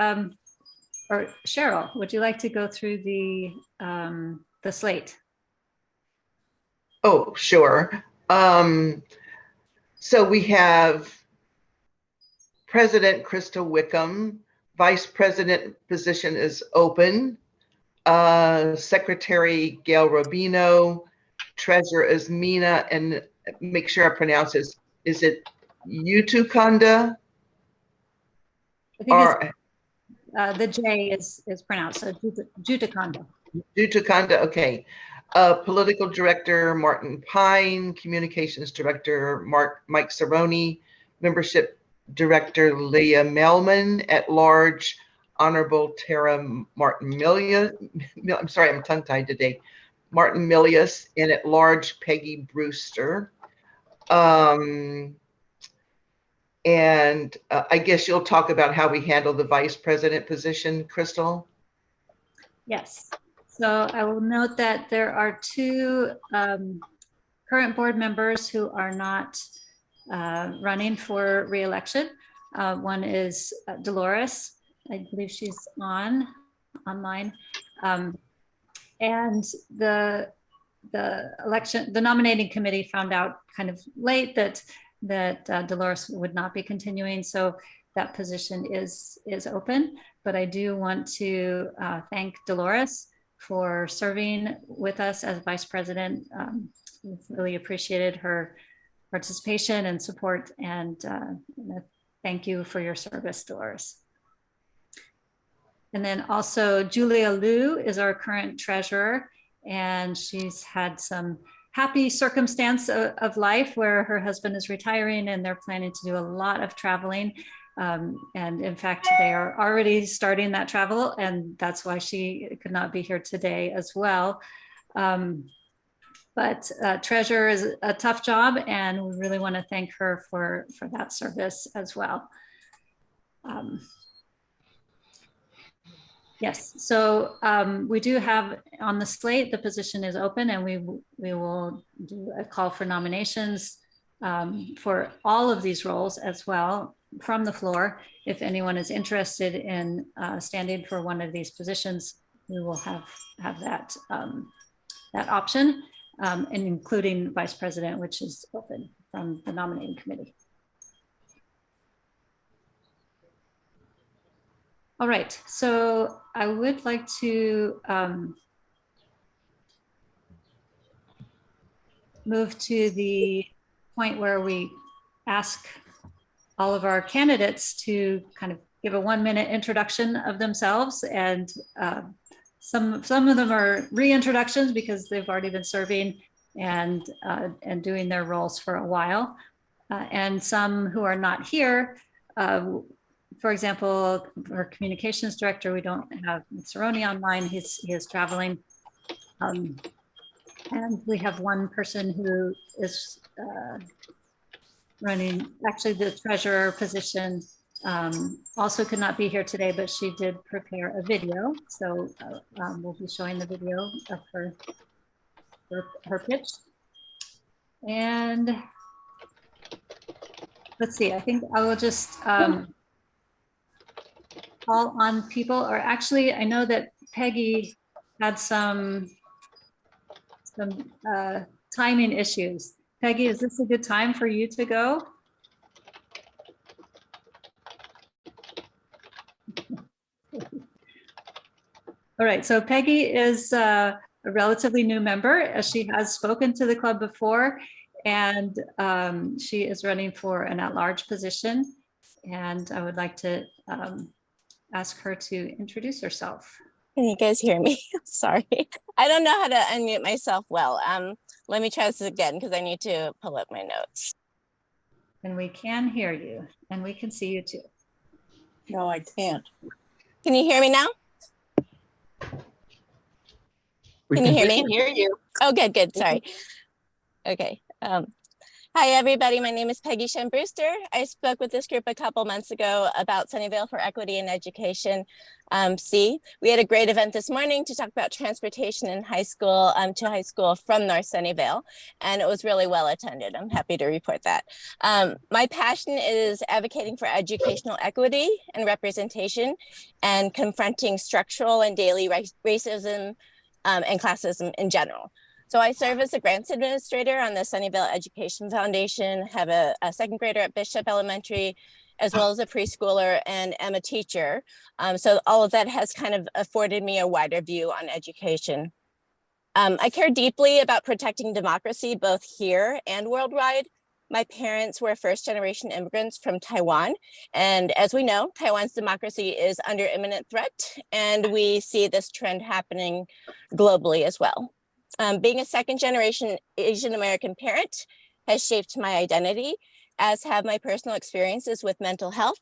or Cheryl, would you like to go through the slate? Oh, sure. So we have President Krista Wickham, Vice President position is open. Secretary Gail Rubino, Treasurer is Mina, and make sure I pronounce this. Is it Utukanda? I think the J is pronounced, so Jutakanda. Utukanda, okay. Political Director Martin Pine, Communications Director Mike Cerrone, Membership Director Leah Melman, at large Honorable Tara Martin Milius. I'm sorry, I'm tongue-tied today. Martin Milius, and at large Peggy Brewster. And I guess you'll talk about how we handle the vice president position, Crystal? Yes. So I will note that there are two current board members who are not running for re-election. One is Dolores. I believe she's online. And the nominating committee found out kind of late that Dolores would not be continuing. So that position is open, but I do want to thank Dolores for serving with us as vice president. We've really appreciated her participation and support, and thank you for your service, Dolores. And then also Julia Liu is our current treasurer, and she's had some happy circumstance of life where her husband is retiring and they're planning to do a lot of traveling. And in fact, they are already starting that travel, and that's why she could not be here today as well. But treasurer is a tough job, and we really want to thank her for that service as well. Yes, so we do have on the slate, the position is open, and we will do a call for nominations for all of these roles as well from the floor. If anyone is interested in standing for one of these positions, we will have that option, and including vice president, which is open from the nominating committee. All right, so I would like to move to the point where we ask all of our candidates to kind of give a 1-minute introduction of themselves, and some of them are reintroductions because they've already been serving and doing their roles for a while, and some who are not here. For example, our communications director, we don't have Cerrone online, he is traveling. And we have one person who is running, actually the treasurer position, also could not be here today, but she did prepare a video. So we'll be showing the video of her pitch. And let's see, I think I will just call on people, or actually I know that Peggy had some timing issues. Peggy, is this a good time for you to go? All right, so Peggy is a relatively new member, as she has spoken to the club before, and she is running for an at-large position. And I would like to ask her to introduce herself. Can you guys hear me? Sorry. I don't know how to unmute myself well. Let me try this again because I need to pull up my notes. And we can hear you and we can see you too. No, I can't. Can you hear me now? Can you hear We me? can hear you. Oh, good, good. Sorry. Okay. Hi, everybody. My name is Peggy Shen Brewster. I spoke with this group a couple months ago about Sunnyvale for Equity in Education. We had a great event this morning to talk about transportation in high school to high school from North Sunnyvale, and it was really well attended. I'm happy to report that. My passion is advocating for educational equity and representation and confronting structural and daily racism and classism in general. So I serve as a grants administrator on the Sunnyvale Education Foundation, have a second grader at Bishop Elementary, as well as a preschooler, and am a teacher. So all of that has kind of afforded me a wider view on education. I care deeply about protecting democracy, both here and worldwide. My parents were first-generation immigrants from Taiwan. And as we know, Taiwan's democracy is under imminent threat, and we see this trend happening globally as well. Being a second-generation Asian American parent has shaped my identity, as have my personal experiences with mental health,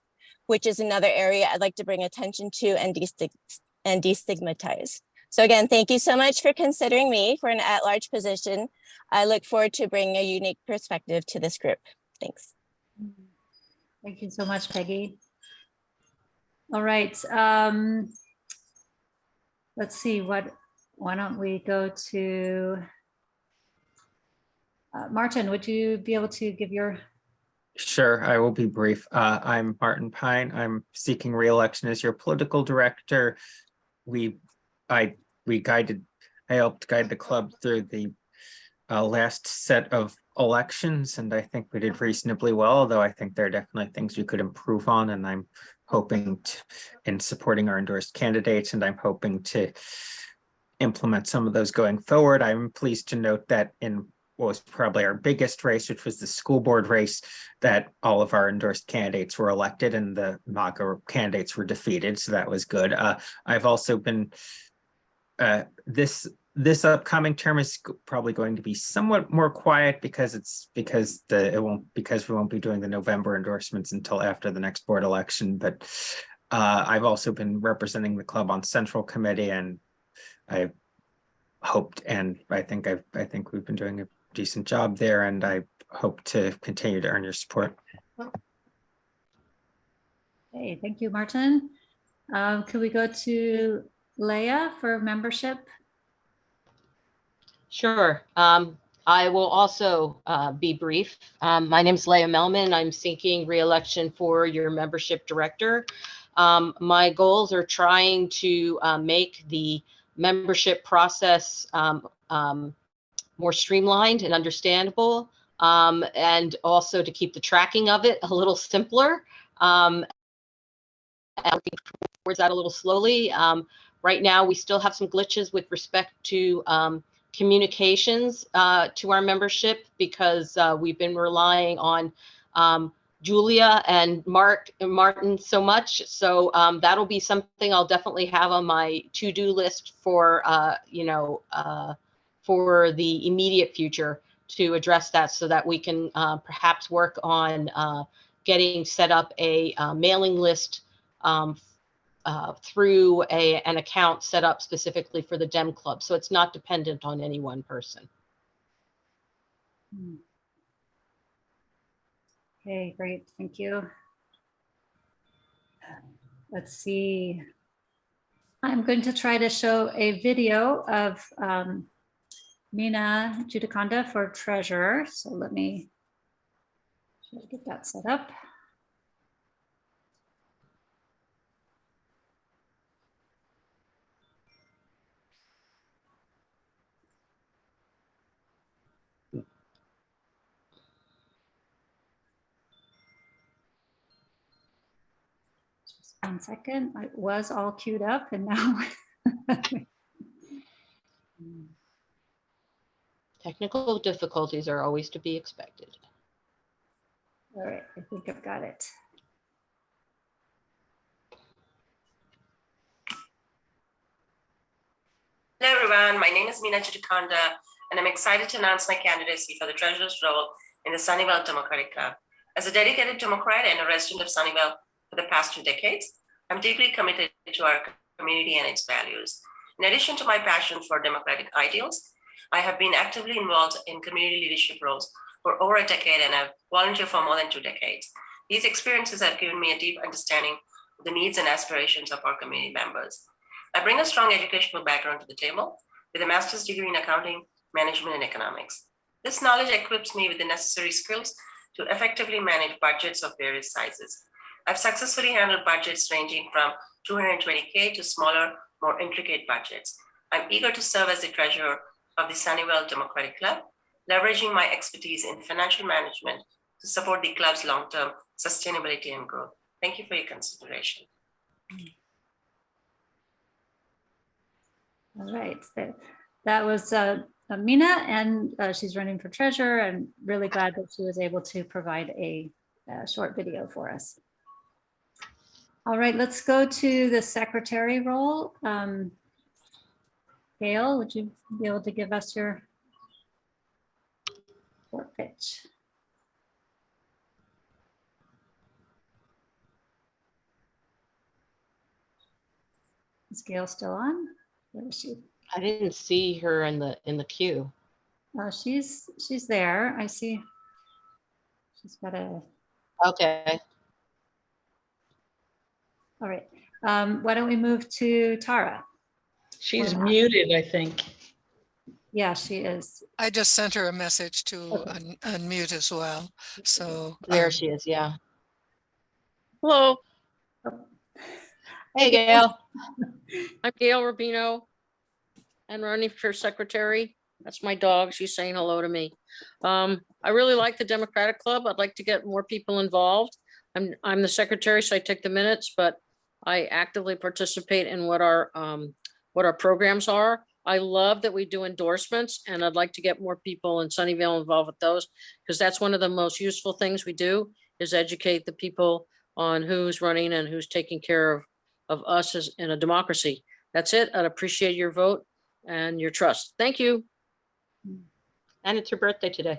which is another area I'd like to bring attention to and destigmatize. So again, thank you so much for considering me for an at-large position. I look forward to bringing a unique perspective to this group. Thanks. Thank you so much, Peggy. All right. Let's see, why don't we go to Martin, would you be able to give your... Sure, I will be brief. I'm Martin Pine. I'm seeking re-election as your political director. I helped guide the club through the last set of elections, and I think we did reasonably well, although I think there are definitely things we could improve on, and I'm hoping to, in supporting our endorsed candidates, and I'm hoping to implement some of those going forward. I'm pleased to note that in what was probably our biggest race, which was the school board race, that all of our endorsed candidates were elected and the MAGA candidates were defeated. So that was good. I've also been, this upcoming term is probably going to be somewhat more quiet because we won't be doing the November endorsements until after the next board election. But I've also been representing the club on Central Committee, and I hoped, and I think we've been doing a decent job there, and I hope to continue to earn your support. Hey, thank you, Martin. Could we go to Leah for membership? Sure. I will also be brief. My name is Leah Melman. I'm seeking re-election for your membership director. My goals are trying to make the membership process more streamlined and understandable, and also to keep the tracking of it a little simpler. And working towards that a little slowly. Right now, we still have some glitches with respect to communications to our membership, because we've been relying on Julia and Martin so much. So that'll be something I'll definitely have on my to-do list for for the immediate future, to address that, so that we can perhaps work on getting set up a mailing list through an account set up specifically for the Dem Club, so it's not dependent on any one person. Okay, great, thank you. Let's see. I'm going to try to show a video of Mina Judiconda for treasurer. So let me try to get that set up. Just 1 second. It was all queued up and now. Technical difficulties are always to be expected. All right, I think I've got it. Hello, everyone. My name is Meena Chitakanda, and I'm excited to announce my candidacy for the treasurer's role in the Sunnyvale Democratic Club. As a dedicated Democrat and a resident of Sunnyvale for the past 2 decades, I'm deeply committed to our community and its values. In addition to my passion for democratic ideals, I have been actively involved in community leadership roles for over a decade and have volunteered for more than 2 decades. These experiences have given me a deep understanding of the needs and aspirations of our community members. I bring a strong educational background to the table with a master's degree in accounting, management, and economics. This knowledge equips me with the necessary skills to effectively manage budgets of various sizes. I've successfully handled budgets ranging from 220K to smaller, more intricate budgets. I'm eager to serve as the treasurer of the Sunnyvale Democratic Club, leveraging my expertise in financial management to support the club's long-term sustainability and growth. Thank you for your consideration. All right, so that was Meena, and she's running for treasurer. I'm really glad that she was able to provide a short video for us. All right, let's go to the secretary role. Gail, would you be able to give us your short pitch? Is Gail still on? Where is she? I didn't see her in the queue. She's there. I see. She's got a. Okay. All right. Why don't we move to Tara? She's muted, I think. Yeah, she is. I just sent her a message to unmute as well. So there she is. Yeah. Hello. Hey, Gail. I'm Gail Rubino and running for secretary. That's my dog. She's saying hello to me. I really like the Democratic Club. I'd like to get more people involved. I'm the secretary, so I take the minutes, but I actively participate in what our programs are. I love that we do endorsements, and I'd like to get more people in Sunnyvale involved with those, because that's one of the most useful things we do is educate the people on who's running and who's taking care of us as in a democracy. That's it. I'd appreciate your vote and your trust. Thank you. And it's her birthday today.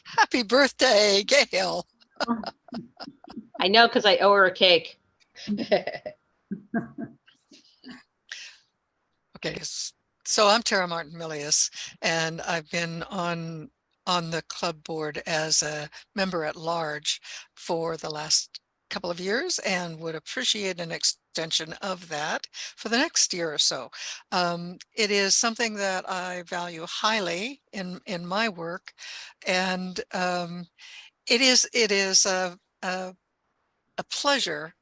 happy birthday, Gail. I know, because I owe her a cake. Okay, so I'm Tara Martin Milius, and I've been on the club board as a member at large for the last couple of years, and would appreciate an extension of that for the next year or so. It is something that I value highly in my work, and it is a pleasure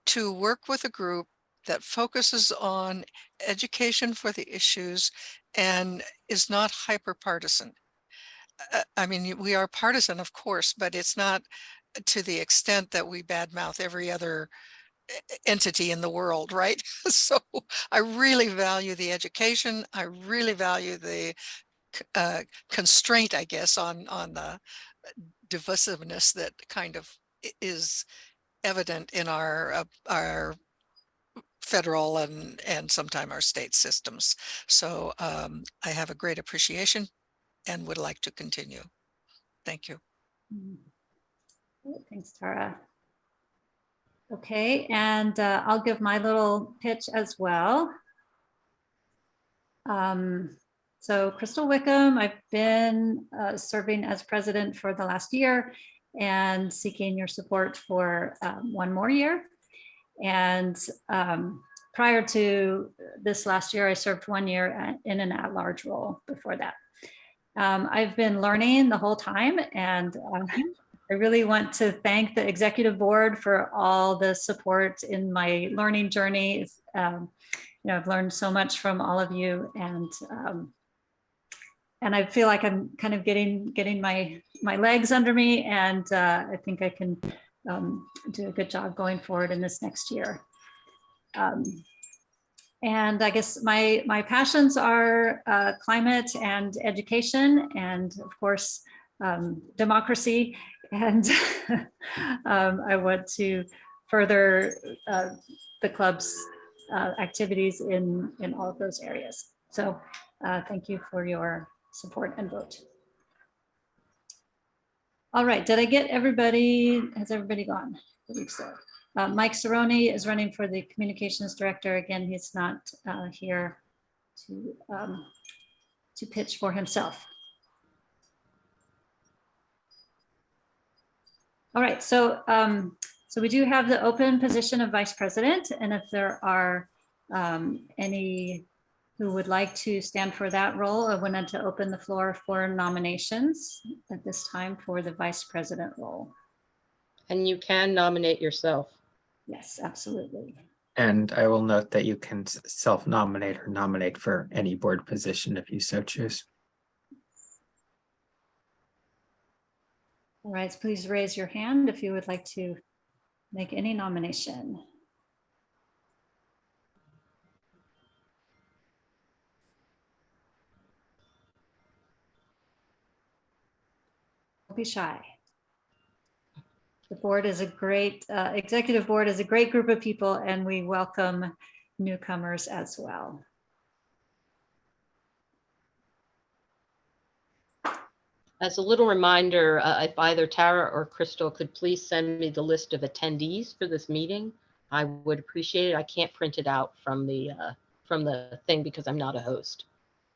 to work with a group that focuses on education for the issues and is not hyper partisan. I mean, we are partisan, of course, but it's not to the extent that we badmouth every other entity in the world, right? So I really value the education. I really value the constraint, I guess, on the divisiveness that kind of is evident in our federal and sometimes our state systems. So I have a great appreciation and would like to continue. Thank you. Thanks, Tara. Okay, and I'll give my little pitch as well. So Crystal Wickham, I've been serving as president for the last year and seeking your support for 1 more year. And prior to this last year, I served 1 year in an at-large role before that. I've been learning the whole time, and I really want to thank the executive board for all the support in my learning journey. You know, I've learned so much from all of you, and I feel like I'm kind of getting my legs under me, and I think I can do a good job going forward in this next year. And I guess my passions are climate and education, and of course, democracy. And I want to further the club's activities in all of those areas. So thank you for your support and vote. All right, did I get everybody? Has everybody gone? I believe so. Mike Cerrone is running for the communications director. Again, he's not here to pitch for himself. All right, so so we do have the open position of vice president, and if there are any who would like to stand for that role, I wanted to open the floor for nominations at this time for the vice president role. And you can nominate yourself. Yes, absolutely. And I will note that you can self-nominate or nominate for any board position if you so choose. All right, please raise your hand if you would like to make any nomination. Don't be shy. The board is a great, executive board is a great group of people, and we welcome newcomers as well. As a little reminder, if either Tara or Crystal could please send me the list of attendees for this meeting, I would appreciate it. I can't print it out from the thing because I'm not a host.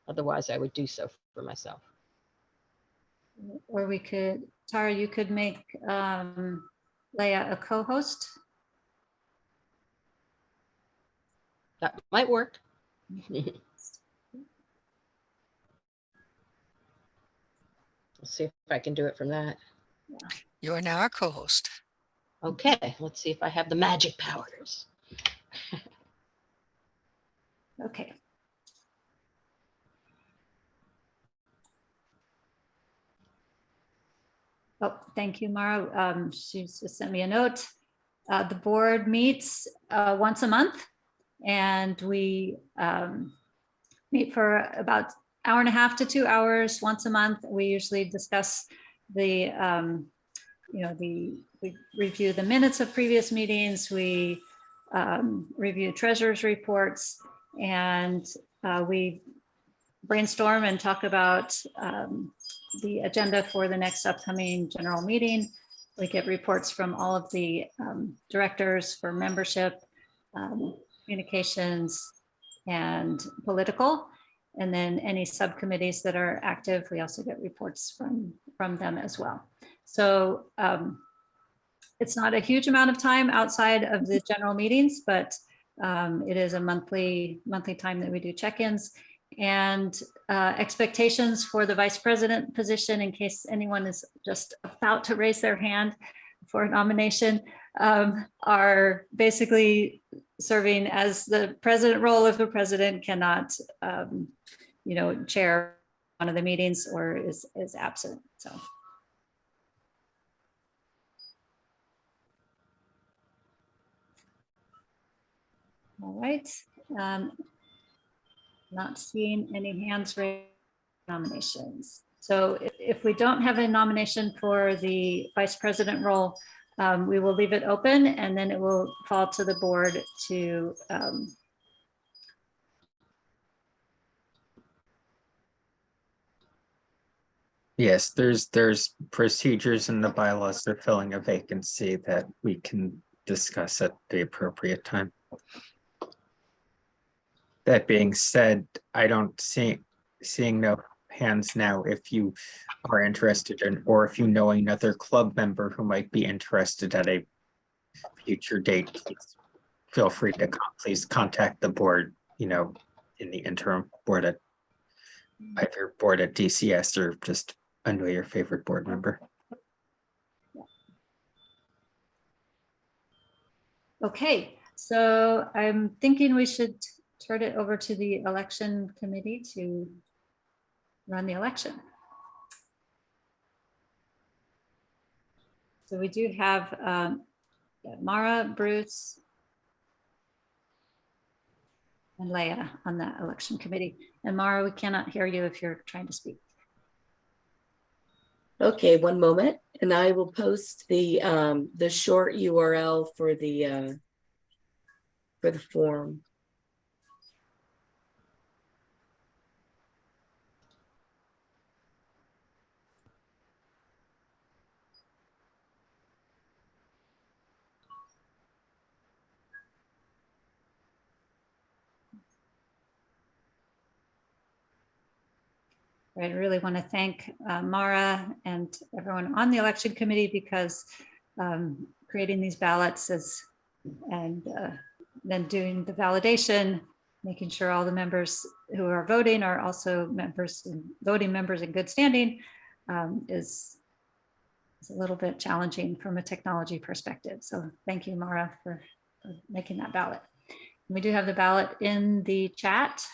Otherwise, I would do so for myself. Or we could, Tara, you could make Leah a co-host. That might work. Let's see if I can do it from that. Yeah. You are now our co-host. Okay, let's see if I have the magic powers. Okay. Oh, thank you, Mara. She just sent me a note. The board meets once a month, and we meet for about hour and a half to 2 hours once a month. We usually discuss the, we review the minutes of previous meetings. We review treasurer's reports, and we brainstorm and talk about the agenda for the next upcoming general meeting. We get reports from all of the directors for membership, communications, and political. And then any subcommittees that are active, we also get reports from them as well. So it's not a huge amount of time outside of the general meetings, but it is a monthly time that we do check-ins. And expectations for the vice president position, in case anyone is just about to raise their hand for a nomination, are basically serving as the president role if the president cannot, chair one of the meetings or is absent. So. All right. Not seeing any hands raised nominations. So if we don't have a nomination for the vice president role, we will leave it open, and then it will fall to the board to Yes, there's procedures in the bylaws for filling a vacancy that we can discuss at the appropriate time. That being said, I don't seeing no hands now. If you are interested in, or if you know another club member who might be interested at a future date, please feel free to please contact the board, in the interim board at either board at DCS or just know your favorite board member. Okay, so I'm thinking we should turn it over to the election committee to run the election. So we do have Mara, Bruce, and Leah on that election committee. And Mara, we cannot hear you if you're trying to speak. Okay, one moment, and I will post the short URL for the form. I really want to thank Mara and everyone on the election committee, because creating these ballots and then doing the validation, making sure all the members who are voting are also voting members in good standing is a little bit challenging from a technology perspective. So thank you, Mara, for making that ballot. We do have the ballot in the chat.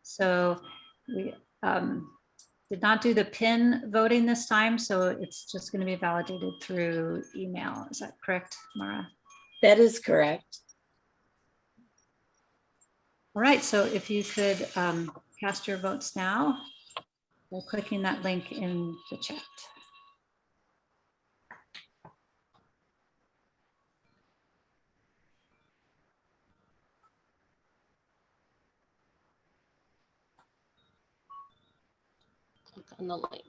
So we did not do the PIN voting this time, so it's just going to be validated through email. Is that correct, Mara? That is correct. All right, so if you could cast your votes now by clicking that link in the chat. Click on the link.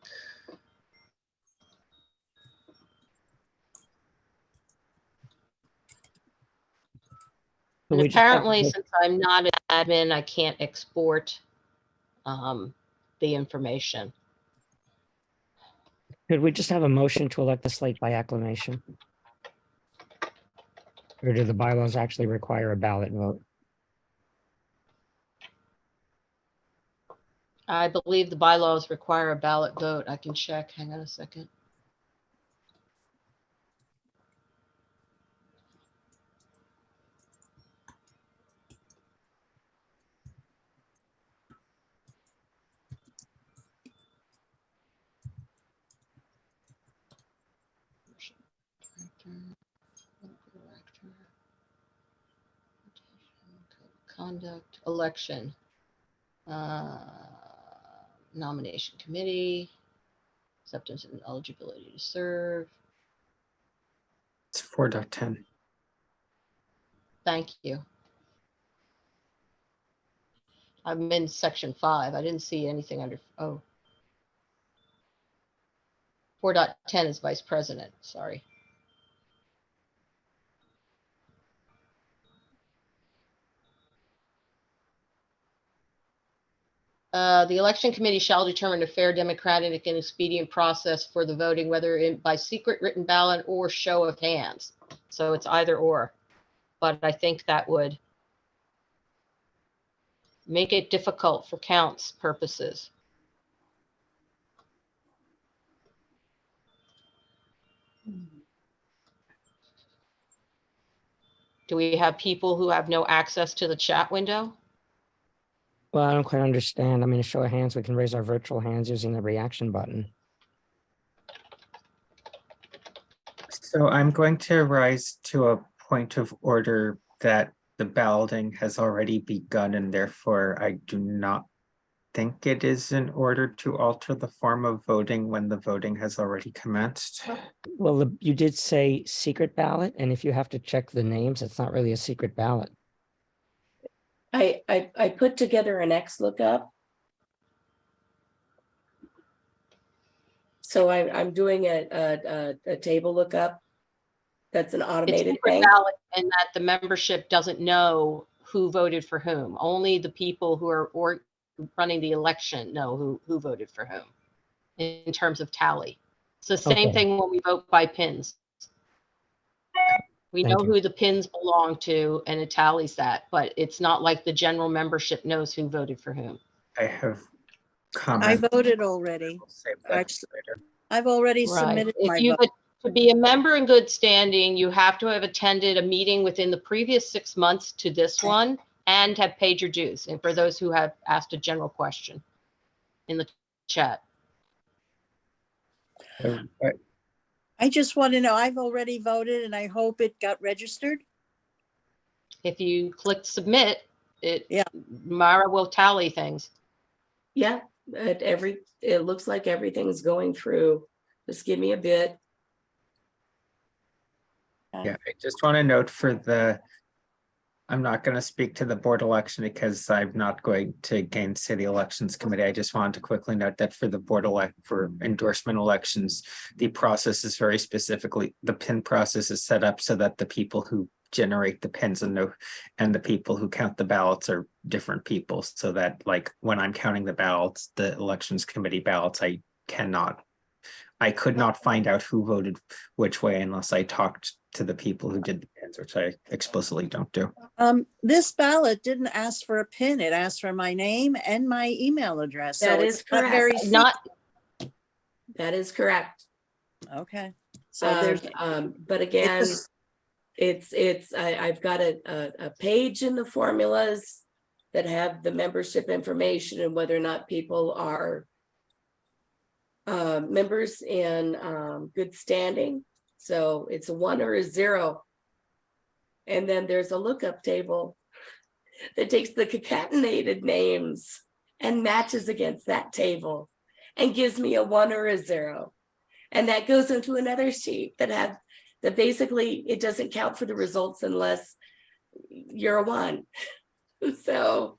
And apparently, since I'm not an admin, I can't export the information. Could we just have a motion to elect the slate by acclamation? Or do the bylaws actually require a ballot vote? I believe the bylaws require a ballot vote. I can check. Hang on a second. Conduct, election, nomination committee, acceptance and eligibility to serve. It's 4.10. Thank you. I'm in section 5. I didn't see anything under, 4.10 is vice president, sorry. The election committee shall determine a fair, democratic, and expedient process for the voting, whether by secret written ballot or show of hands. So it's either or, but I think that would make it difficult for counts purposes. Do we have people who have no access to the chat window? Well, I don't quite understand. I mean, a show of hands, we can raise our virtual hands using the reaction button. So I'm going to rise to a point of order that the balloting has already begun, and therefore I do not think it is in order to alter the form of voting when the voting has already commenced. Well, you did say secret ballot, and if you have to check the names, it's not really a secret ballot. I put together an X lookup. So I'm doing a table lookup. That's an automated thing. Ballot, and that the membership doesn't know who voted for whom. Only the people who are running the election know who voted for whom in terms of tally. It's the same thing when we vote by pins. We know who the pins belong to, and it tallies that, but it's not like the general membership knows who voted for whom. I have I comments. voted already. I've already submitted my vote. To be a member in good standing, you have to have attended a meeting within the previous 6 months to this one and have paid your dues. And for those who have asked a general question in the chat. I just want to know, I've already voted and I hope it got registered. If you click submit, Mara will tally things. Yeah, it looks like everything's going through. Just give me a bit. Yeah, I just want to note I'm not going to speak to the board election because I'm not going to gainsay the elections committee. I just wanted to quickly note that for the board for endorsement elections, the process is very specifically, the PIN process is set up so that the people who generate the pins and the people who count the ballots are different people, so that like when I'm counting the ballots, the elections committee ballots, I could not find out who voted which way unless I talked to the people who did the pins, which I explicitly don't do. This ballot didn't ask for a pin. It asked for my name and my email address. That So is it's not very correct. That is correct. okay. So there's but again, it's I've got a page in the formulas that have the membership information and whether or not people are members in good standing. So it's a 1 or a 0. And then there's a lookup table that takes the concatenated names and matches against that table and gives me a 1 or a 0. And that goes into another sheet that basically it doesn't count for the results unless you're a 1. So,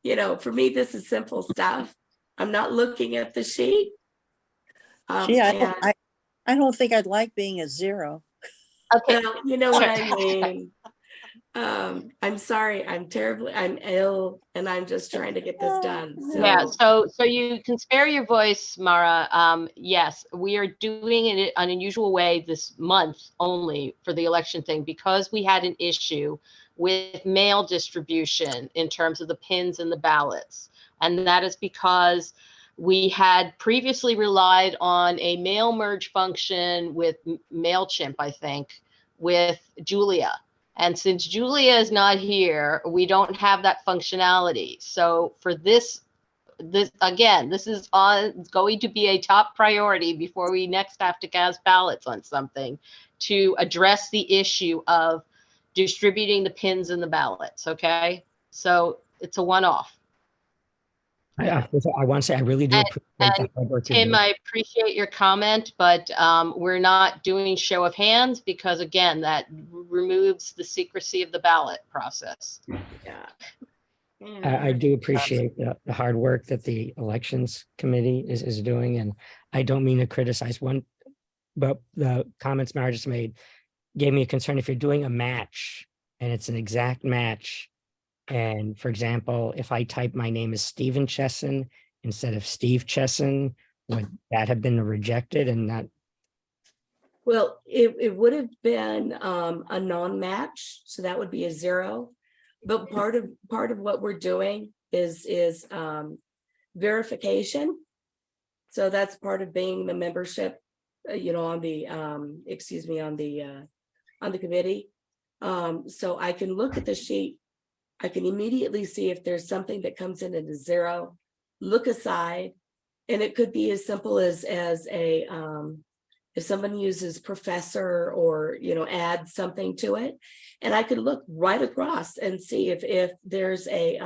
you know, for me, this is simple stuff. I'm not looking at the sheet. gee, I don't think I'd like being a 0. Okay. Well, you know what I mean? I'm sorry, I'm ill, and I'm just trying to get this done. So. Yeah, so you can spare your voice, Mara. Yes, we are doing it in an unusual way this month only for the election thing because we had an issue with mail distribution in terms of the pins and the ballots. And that is because we had previously relied on a mail merge function with MailChimp, I think, with Julia. And since Julia is not here, we don't have that functionality. So for this again, this is going to be a top priority before we next have to cast ballots on something to address the issue of distributing the pins and the ballots. Okay, so it's a one-off. I want to say I really do appreciate the hard work you're Tim, doing. I appreciate your comment, but we're not doing show of hands because again, that removes the secrecy of the ballot process. Yeah. I do appreciate the hard work that the elections committee is doing, and I don't mean to criticize one, but the comments Mara just made gave me a concern. If you're doing a match and it's an exact match, and for example, if I type my name as Stephen Chesson instead of Steve Chesson, would that have been rejected and not? Well, it would have been a non-match, so that would be a 0. But part of what we're doing is verification. So that's part of being the membership, you know, on the on the committee. So I can look at the sheet. I can immediately see if there's something that comes in at a 0, look aside, and it could be as simple as a if someone uses professor or, you know, add something to it, and I could look right across and see if there's a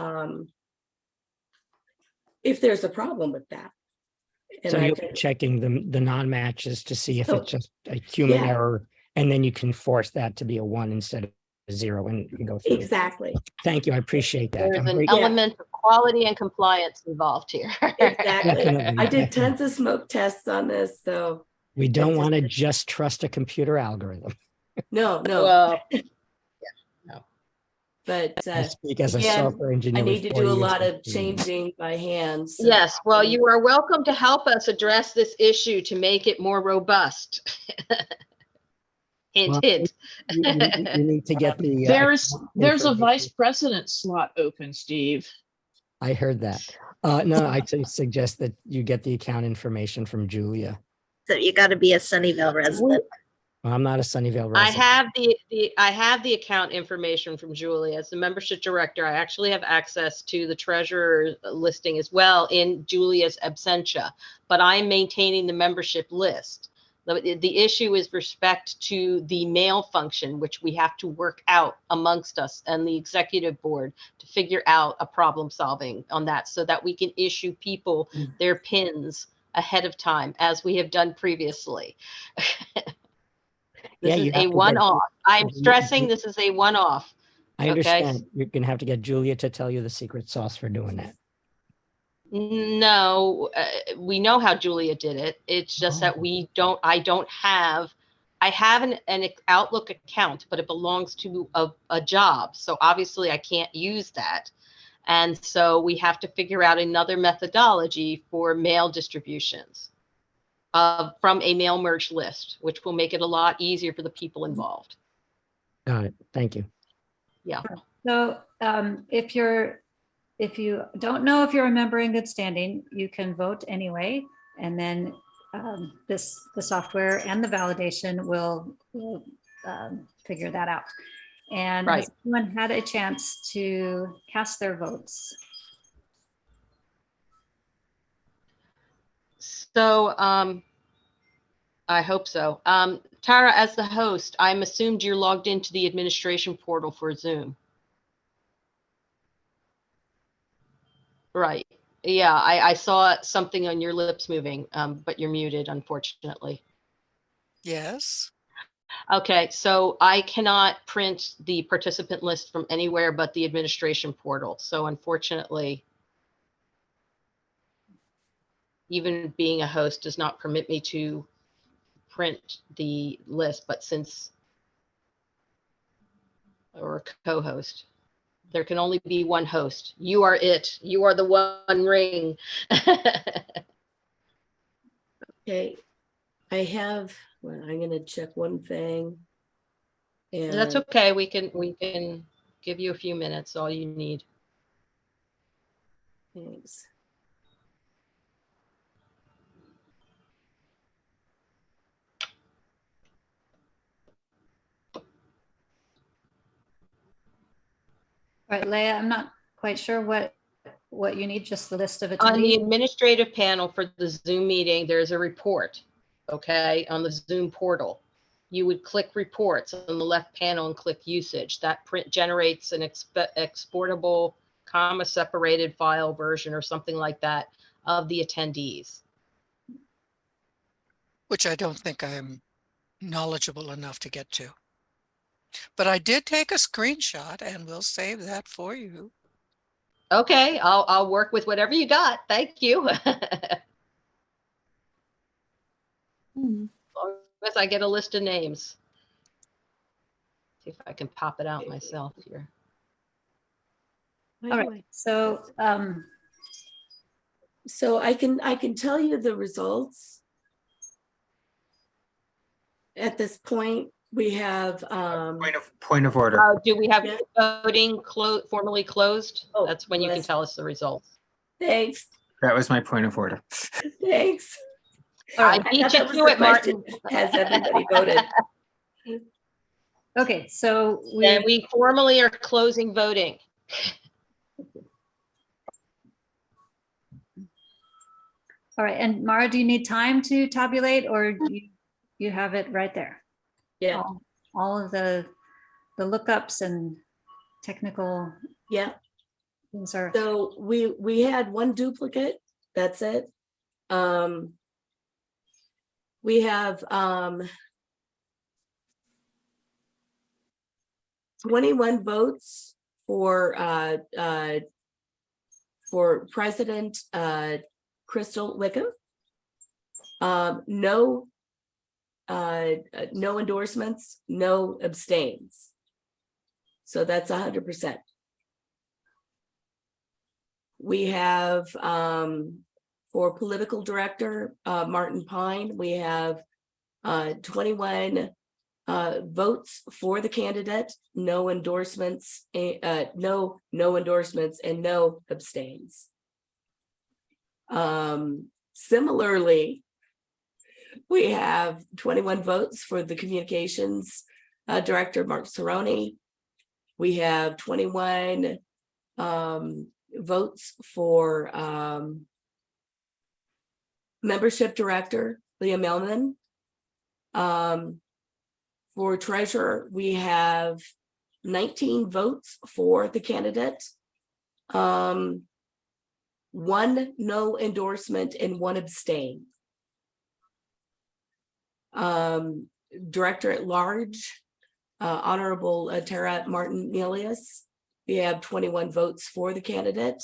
problem with that. And So you'll be checking the non-matches to see if So, it's just a human yeah. error, and then you can force that to be a 1 instead of a 0 and you can go through. Exactly. Thank you. I appreciate that. There's I'm an grateful. element of quality and compliance involved here. Exactly. Definitely, I did definitely. tons of smoke tests on this, so We don't want to just trust a computer algorithm. no. Well, But I speak as a again, software engineer. I need to with do 40 a years lot of experience. changing by hand. So yes, well, you are welcome to help us address this issue to make it more robust. Hint, Well, hint. You need to get the. There's a information. vice president slot open, Steve. I heard that. No, I suggest that you get the account information from Julia. So you got to be a Sunnyvale resident. Well, I'm not a Sunnyvale resident. I have the account information from Julie as the membership director. I actually have access to the treasurer listing as well in Julia's absentia, but I'm maintaining the membership list. The issue is respect to the mail function, which we have to work out amongst us and the executive board to figure out a problem solving on that so that we can issue people their pins ahead of time as we have done previously. This is a one-off. I'm stressing this is a one-off. I understand. Okay? You're going to have to get Julia to tell you the secret sauce for doing that. No, we know how Julia did it. It's just that I don't have I have an Outlook account, but it belongs to a job. So obviously I can't use that. And so we have to figure out another methodology for mail distributions from a mail merge list, which will make it a lot easier for the people involved. Got it. Thank you. Yeah. So if you don't know if you're a member in good standing, you can vote anyway. And then the software and the validation will figure that out. And Right. has everyone had a chance to cast their votes? So I hope so. Tara, as the host, I'm assumed you're logged into the administration portal for Zoom. Right. Yeah, I saw something on your lips moving, but you're muted, unfortunately. Yes. Okay, so I cannot print the participant list from anywhere but the administration portal. So unfortunately, even being a host does not permit me to print the list, but since, or a co-host, there can only be one host. You are it. You are the one ring. Okay, I have, well, I'm gonna check one thing. And That's okay. We can give you a few minutes, all you need. Thanks. All right, Leah, I'm not quite sure what you need, just the list of attendees. On the administrative panel for the Zoom meeting, there's a report, okay, on the Zoom portal. You would click reports on the left panel and click usage. That print generates an exportable, comma separated file version or something like that of the attendees. Which I don't think I'm knowledgeable enough to get to. But I did take a screenshot and we'll save that for you. Okay, I'll work with whatever you got. Thank you. As I get a list of names. See if I can pop it out myself here. All right, so so I can tell you the results. At this point, we have Point of order. Do we have voting formally closed? Oh, that's when you can tell us the results. Thanks. That was my point of order. Thanks. I beat you to it, Martin. Has everybody voted? Okay, so we formally are closing voting. All right, and Mara, do you need time to tabulate, or you have it right there? Yeah. All of the lookups and technical. Yeah. Things are. So we had one duplicate. That's it. We have 21 votes for President Crystal Wickham. No endorsements, no abstains. So that's 100%. We have for political director, Martin Pine, we have 21 votes for the candidate, no endorsements, no endorsements, and no abstains. Similarly, we have 21 votes for the communications director, Mark Cerrone. We have 21 votes for membership director, Leah Melman. For treasurer, we have 19 votes for the candidate, 1 no endorsement and 1 abstain. Director at large, Honorable Tara Martin-Milius, we have 21 votes for the candidate.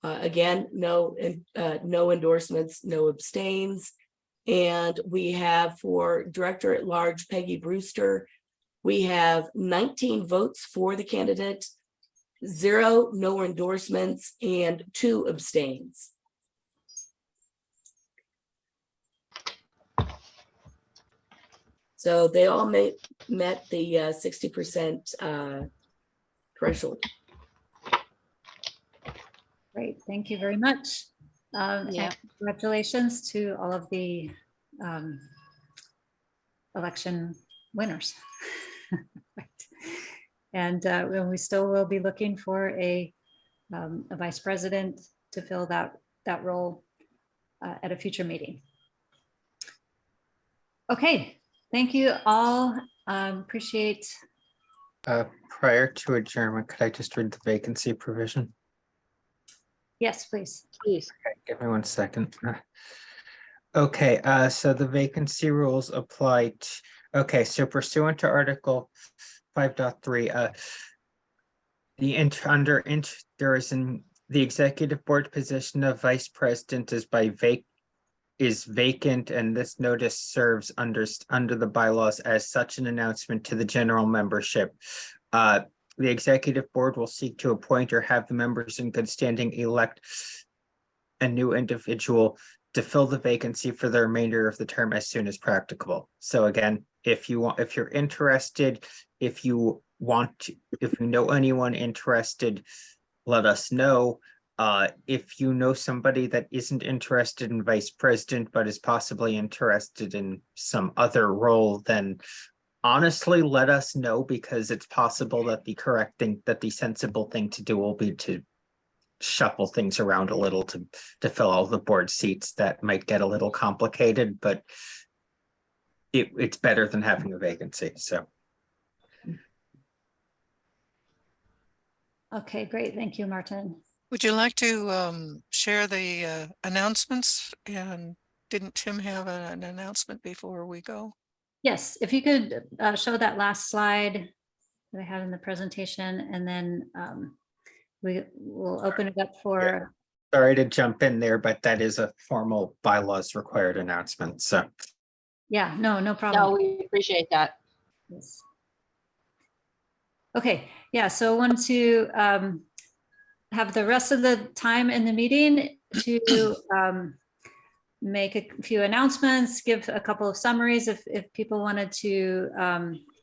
Again, no endorsements, no abstains. And we have for Director at Large Peggy Brewster, we have 19 votes for the candidate, 0 no endorsements, and 2 abstains. So they all met the 60% threshold. Great, thank you very much. And congratulations to all of the election winners. Right. And we still will be looking for a vice president to fill that role at a future meeting. Okay, thank you all. Appreciate. Prior to adjournment, could I just read the vacancy provision? Yes, please. Please. Okay, give me 1 second. Okay, so the vacancy rules apply to, okay, so pursuant to Article 5.3, there is the executive board position of vice president is vacant, and this notice serves under the bylaws as such an announcement to the general membership. The executive board will seek to appoint or have the members in good standing elect a new individual to fill the vacancy for the remainder of the term as soon as practicable. So again, if you're interested, if you know anyone interested, let us know. If you know somebody that isn't interested in vice president, but is possibly interested in some other role, then honestly, let us know, because it's possible that the sensible thing to do will be to shuffle things around a little to fill all the board seats. That might get a little complicated, but it's better than having a vacancy. So. Okay, great. Thank you, Martin. Would you like to share the announcements? And didn't Tim have an announcement before we go? Yes, if you could show that last slide that I had in the presentation, and then we will open it up for. Yeah. Sorry to jump in there, but that is a formal bylaws required announcement. So. Yeah, no problem. No, we appreciate that. Yes. Okay, yeah, so I want to have the rest of the time in the meeting to make a few announcements, give a couple of summaries if people wanted to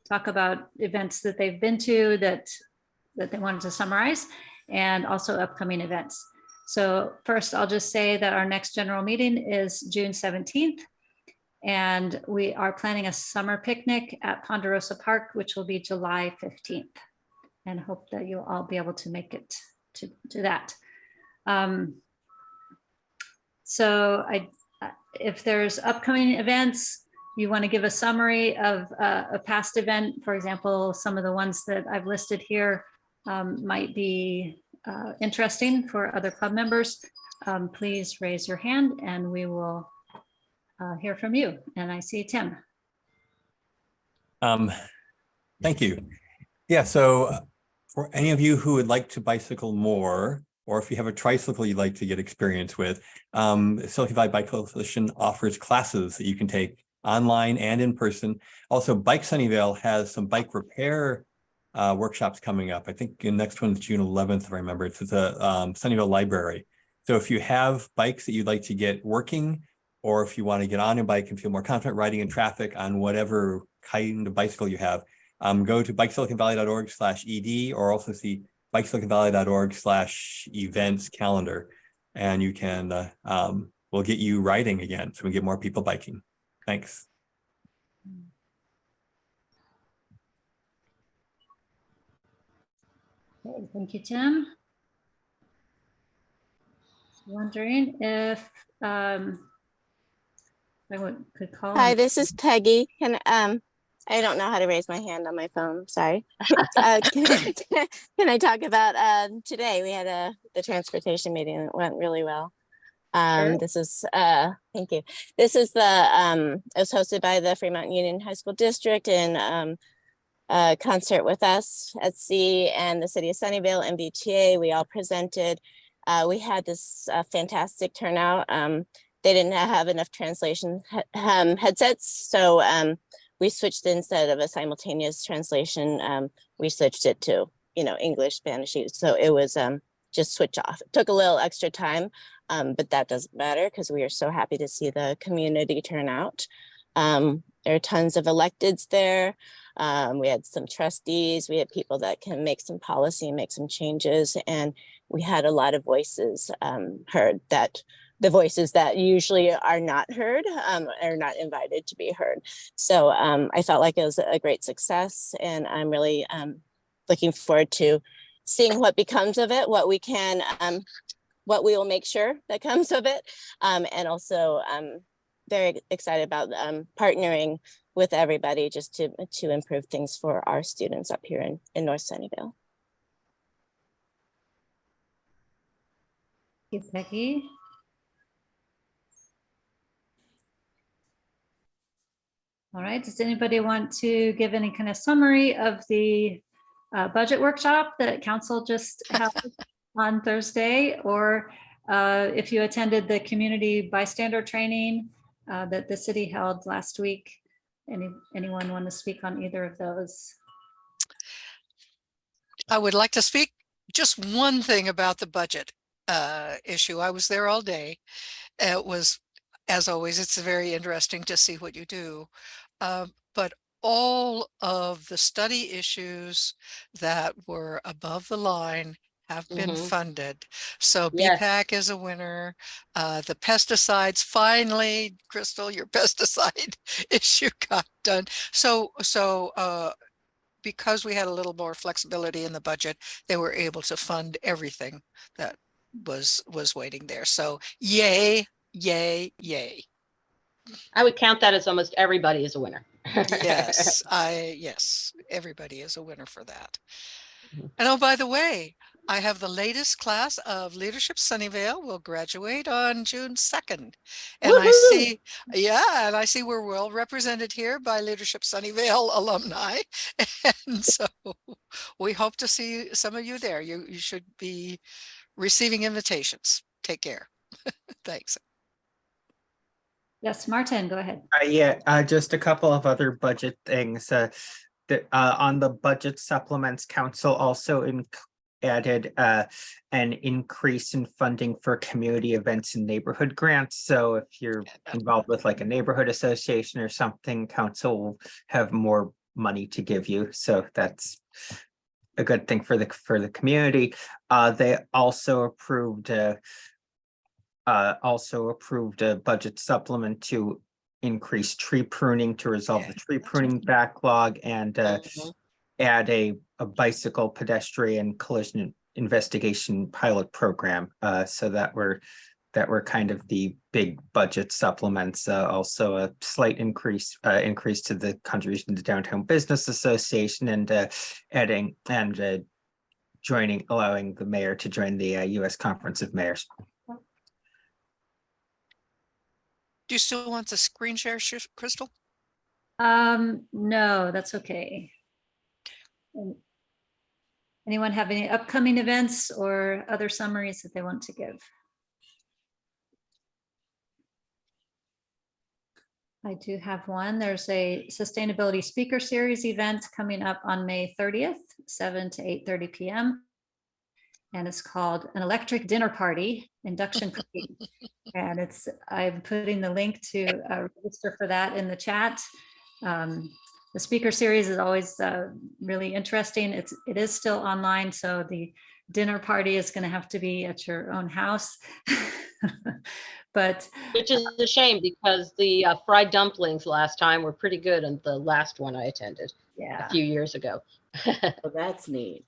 talk about events that they've been to that they wanted to summarize, and also upcoming events. So first, I'll just say that our next general meeting is June 17th. And we are planning a summer picnic at Ponderosa Park, which will be July 15th. And hope that you'll all be able to make it to that. So if there's upcoming events, you want to give a summary of a past event, for example, some of the ones that I've listed here might be interesting for other club members, please raise your hand and we will hear from you. And I see Tim. Thank you. Yeah, so for any of you who would like to bicycle more, or if you have a tricycle you'd like to get experience with, Silicon Valley Bike Coalition offers classes that you can take online and in person. Also, Bike Sunnyvale has some bike repair workshops coming up. I think the next one's June 11th, if I remember. It's at the Sunnyvale Library. So if you have bikes that you'd like to get working, or if you want to get on a bike and feel more confident riding in traffic on whatever kind of bicycle you have, go to bikesiliconvalley.org/ed, or also see bikesiliconvalley.org/events calendar, and you can we'll get you riding again, so we get more people biking. Thanks. Okay, thank you, Tim. Wondering if I could call. Hi, this is Peggy. I don't know how to raise my hand on my phone. Sorry. Can I talk about today? We had the transportation meeting and it went really well. Sure. This is thank you. This is it was hosted by the Fremont Union High School District in concert with us at C and the City of Sunnyvale, MBTA. We all presented. We had this fantastic turnout. they didn't have enough translation headsets. So we switched, instead of a simultaneous translation, we switched it to, English, Spanish. So it was just switch off. It took a little extra time, but that doesn't matter because we are so happy to see the community turn out. There are tons of electeds there. We had some trustees, we had people that can make some policy, make some changes, and we had a lot of voices heard, that the voices that usually are not heard are not invited to be heard. So I felt like it was a great success, and I'm really looking forward to seeing what becomes of it, what we will make sure that comes of it. And also very excited about partnering with everybody just to improve things for our students up here in North Sunnyvale. Thank you, Peggy. All right, does anybody want to give any kind of summary of the budget workshop that council just held on Thursday, or if you attended the community bystander training that the city held last week? Anyone want to speak on either of those? I would like to speak just one thing about the budget issue. I was there all day. It was, as always, it's very interesting to see what you do. But all of the study issues that were above the line have been funded. So BPAC is a winner. The pesticides, finally, Crystal, your pesticide issue got done. So because we had a little more flexibility in the budget, they were able to fund everything that was waiting there. So yay, yay, yay. I would count that as almost everybody is a winner. Yes, yes, everybody is a winner for that. And oh, by the way, I have the latest class of Leadership Sunnyvale will graduate on June 2nd. And I see, and I see we're well represented here by Leadership Sunnyvale alumni. And so we hope to see some of you there. You should be receiving invitations. Take care. Thanks. Yes, Martin, go ahead. Just a couple of other budget things. On the budget supplements, council also added an increase in funding for community events and neighborhood grants. So if you're involved with like a neighborhood association or something, council will have more money to give you. So that's a good thing for the community. They also approved a budget supplement to increase tree pruning to resolve the tree pruning backlog, and add a bicycle pedestrian collision investigation pilot program. So that were kind of the big budget supplements. Also a slight increase to the contribution to Downtown Business Association, and adding and allowing the mayor to join the U.S. Conference of Mayors. Do you still want the screen share, Crystal? No, that's okay. Anyone have any upcoming events or other summaries that they want to give? I do have one. There's a sustainability speaker series event coming up on May 30th, 7 to 8:30 p.m. And it's called An Electric Dinner Party Induction Cooking. And I'm putting the link to register for that in the chat. The speaker series is always really interesting. It is still online, so the dinner party is going to have to be at your own house. But which is a shame, because the fried dumplings last time were pretty good, and the last one I attended a few years ago. Oh, that's neat.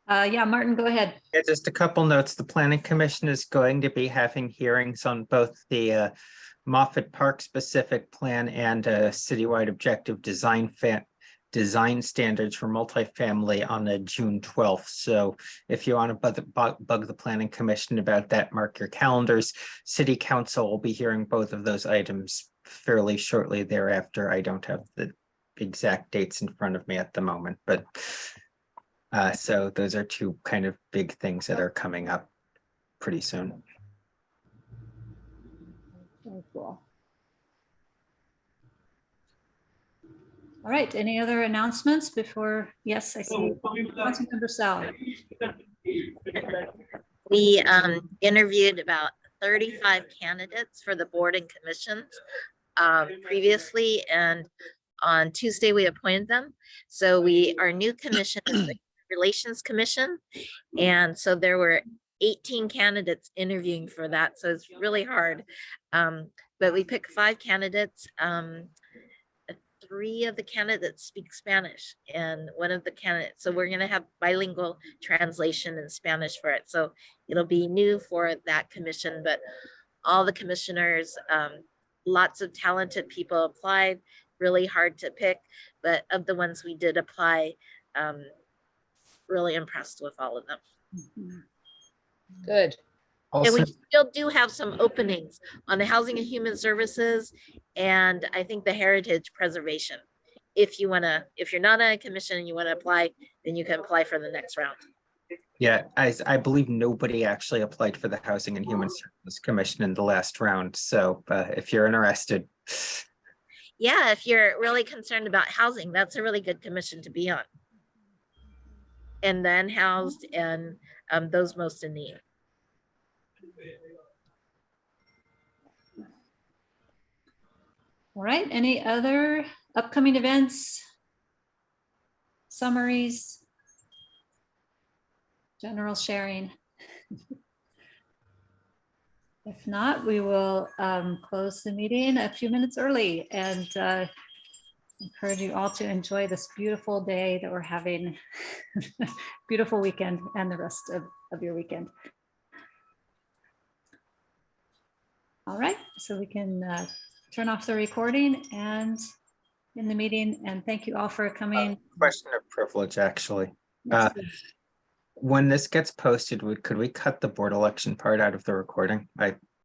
Yeah, Martin, go ahead. Yeah, just a couple notes. The Planning Commission is going to be having hearings on both the Moffett Park specific plan and citywide objective design standards for multifamily on June 12th. So if you want to bug the Planning Commission about that, mark your calendars. City Council will be hearing both of those items fairly shortly thereafter. I don't have the exact dates in front of me at the moment, but so those are two kind of big things that are coming up pretty soon. Very cool. All right, any other announcements before? Yes, I see. Councilmember Sal. We interviewed about 35 candidates for the board and commissions previously, and on Tuesday we appointed them. So our new commission is the Relations Commission, and so there were 18 candidates interviewing for that. So it's really hard, but we picked 5 candidates. 3 of the candidates speak Spanish, and one of the candidates, so we're going to have bilingual translation in Spanish for it. So it'll be new for that commission, but all the commissioners, lots of talented people applied, really hard to pick, but of the ones we did apply, really impressed with all of them. Good. And Also, we still do have some openings on the Housing and Human Services, and I think the Heritage Preservation. If you're not on a commission and you want to apply, then you can apply for the next round. yeah, I believe nobody actually applied for the Housing and Human Services Commission in the last round. So if you're interested. Yeah, if you're really concerned about housing, that's a really good commission to be on. And the unhoused and those most in need. All right, any other upcoming events, summaries, general sharing? If not, we will close the meeting a few minutes early and encourage you all to enjoy this beautiful day that we're having, beautiful weekend, and the rest of your weekend. All right, so we can turn off the recording and in the meeting, and thank you all for coming. Question of privilege, actually. When this gets posted, could we cut the board election part out of the recording? I